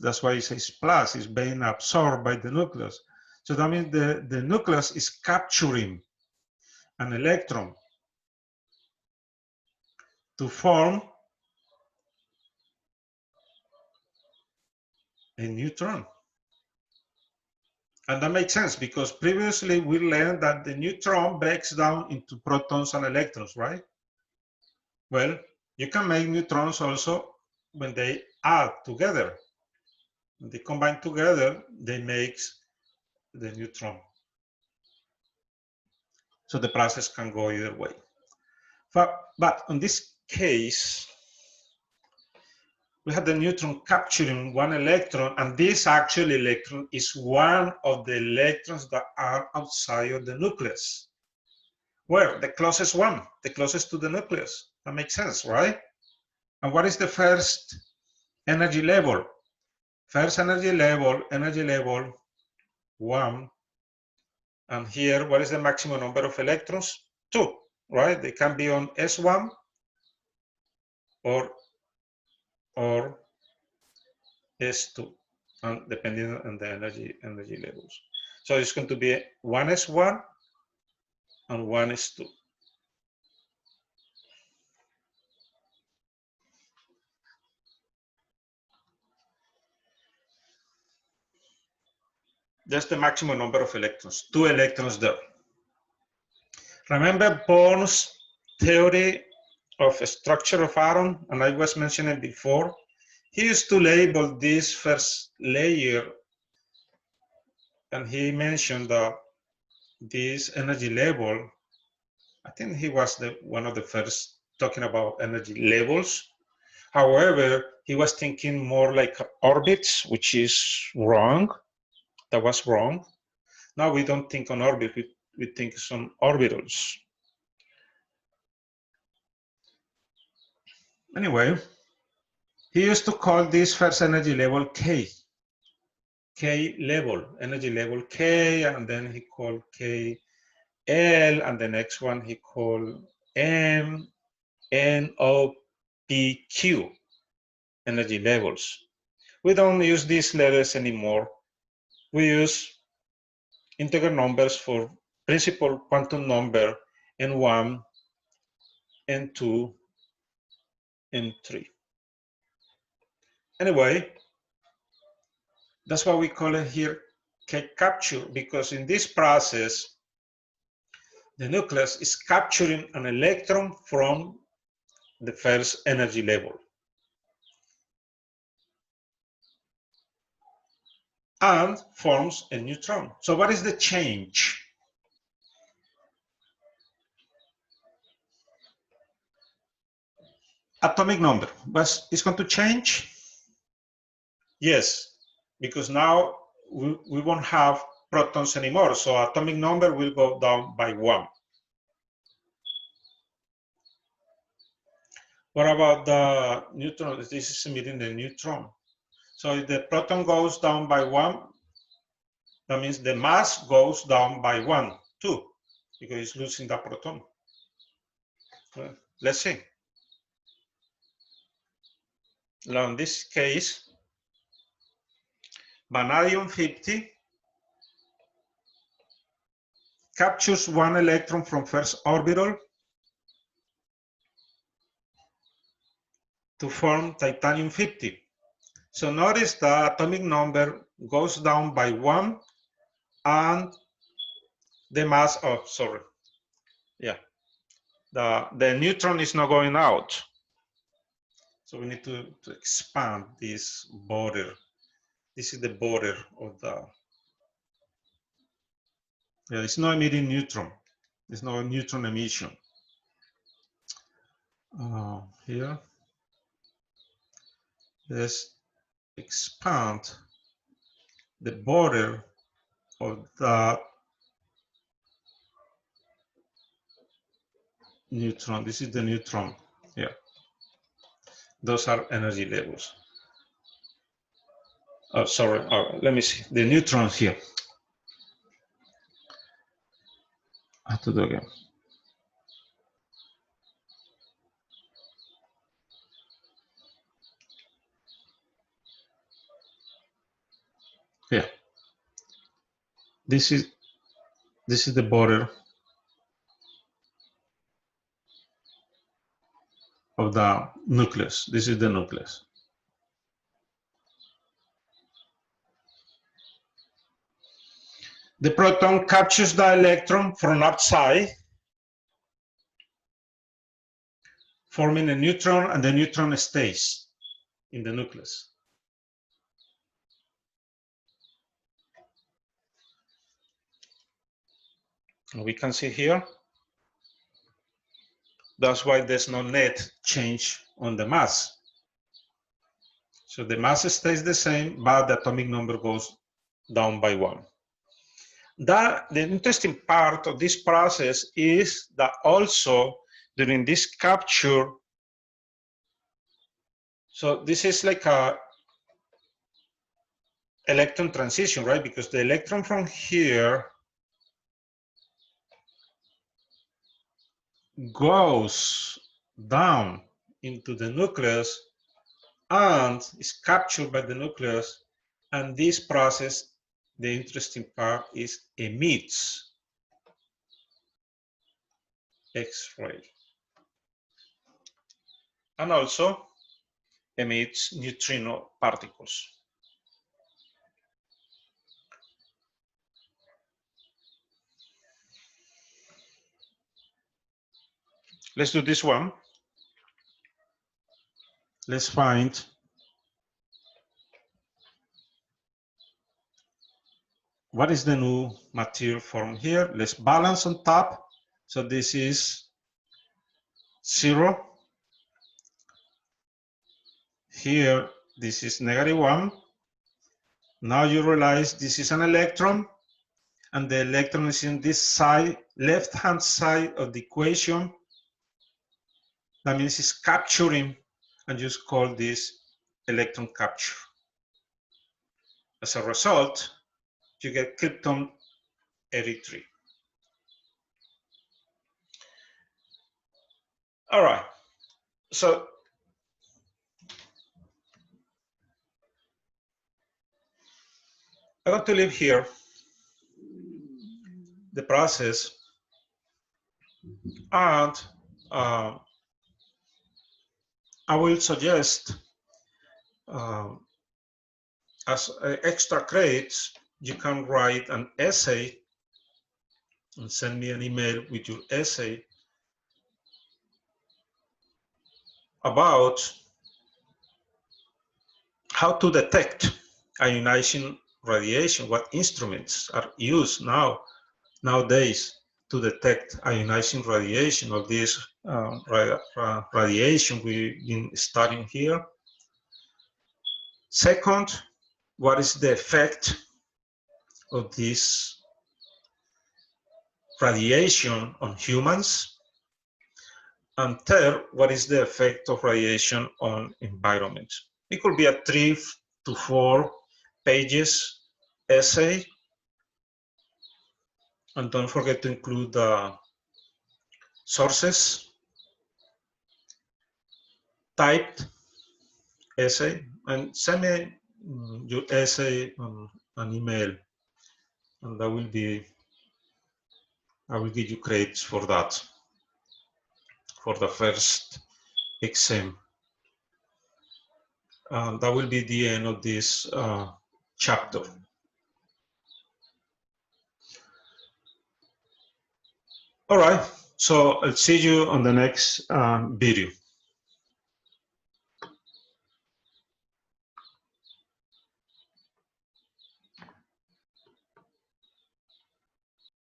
[SPEAKER 1] That's why it says plus, is being absorbed by the nucleus. So that means the nucleus is capturing an electron to form a neutron. And that makes sense because previously we learned that the neutron breaks down into protons and electrons, right? Well, you can make neutrons also when they add together. When they combine together, they make the neutron. So the process can go either way. But in this case, we have the neutron capturing one electron, and this actual electron is one of the electrons that are outside of the nucleus. Where? The closest one, the closest to the nucleus. That makes sense, right? And what is the first energy level? First energy level 1. And here, what is the maximum number of electrons? 2, right? They can be on S1 or S2, and depending on the energy levels. So it's going to be 1s1 and 1s2. That's the maximum number of electrons, 2 electrons there. Remember Born's theory of structure of atom, and I was mentioning before. He used to label this first layer, and he mentioned that this energy level, I think he was one of the first talking about energy levels. However, he was thinking more like orbits, which is wrong. That was wrong. Now we don't think on orbit, we think on orbitals. Anyway, he used to call this first energy level K. K level, energy level K, and then he called K L, and the next one he called M, N, O, P, Q, energy levels. We don't use these letters anymore. We use integer numbers for principal quantum number N1, N2, N3. Anyway, that's why we call it here K capture, because in this process, the nucleus is capturing an electron from the first energy level. And forms a neutron. So what is the change? Atomic number. But it's going to change? Yes, because now we won't have protons anymore. So atomic number will go down by 1. What about the neutron? This is emitting the neutron. So if the proton goes down by 1, that means the mass goes down by 1 too, because it's losing the proton. Well, let's see. Now in this case, vanadium 50 captures 1 electron from first orbital to form titanium 50. So notice the atomic number goes down by 1 and the mass, oh, sorry. Yeah, the neutron is not going out. So we need to expand this border. This is the border of the, yeah, it's not emitting neutron. There's no neutron emission. Here, let's expand the border of the neutron. This is the neutron. Yeah, those are energy levels. Oh, sorry. Let me see the neutrons here. I have to do again. This is the border of the nucleus. This is the nucleus. The proton captures the electron from outside, forming a neutron, and the neutron stays in the nucleus. We can see here, that's why there's no net change on the mass. So the mass stays the same, but the atomic number goes down by 1. The interesting part of this process is that also during this capture, so this is like a electron transition, right? Because the electron from here goes down into the nucleus and is captured by the nucleus, and this process, the interesting part, is emits X-ray and also emits neutrino particles. Let's do this one. Let's find what is the new material form here. Let's balance on top. So this is 0. Here, this is -1. Now you realize this is an electron, and the electron is in this side, left-hand side of the equation. That means it's capturing, and just call this electron capture. As a result, you get krypton 83. All right, so I want to leave here the process, and I will suggest as extra credits, you can write an essay and send me an email with your essay about how to detect ionizing radiation, what instruments are used nowadays to detect ionizing radiation, of this radiation we've been studying here. Second, what is the effect of this radiation on humans? And third, what is the effect of radiation on environment? It could be a 3 to 4 pages essay. And don't forget to include the sources, typed essay, and send me your essay on an email, and I will give you credits for that, for the first exam. And that will be the end of this chapter. All right, so I'll see you on the next video.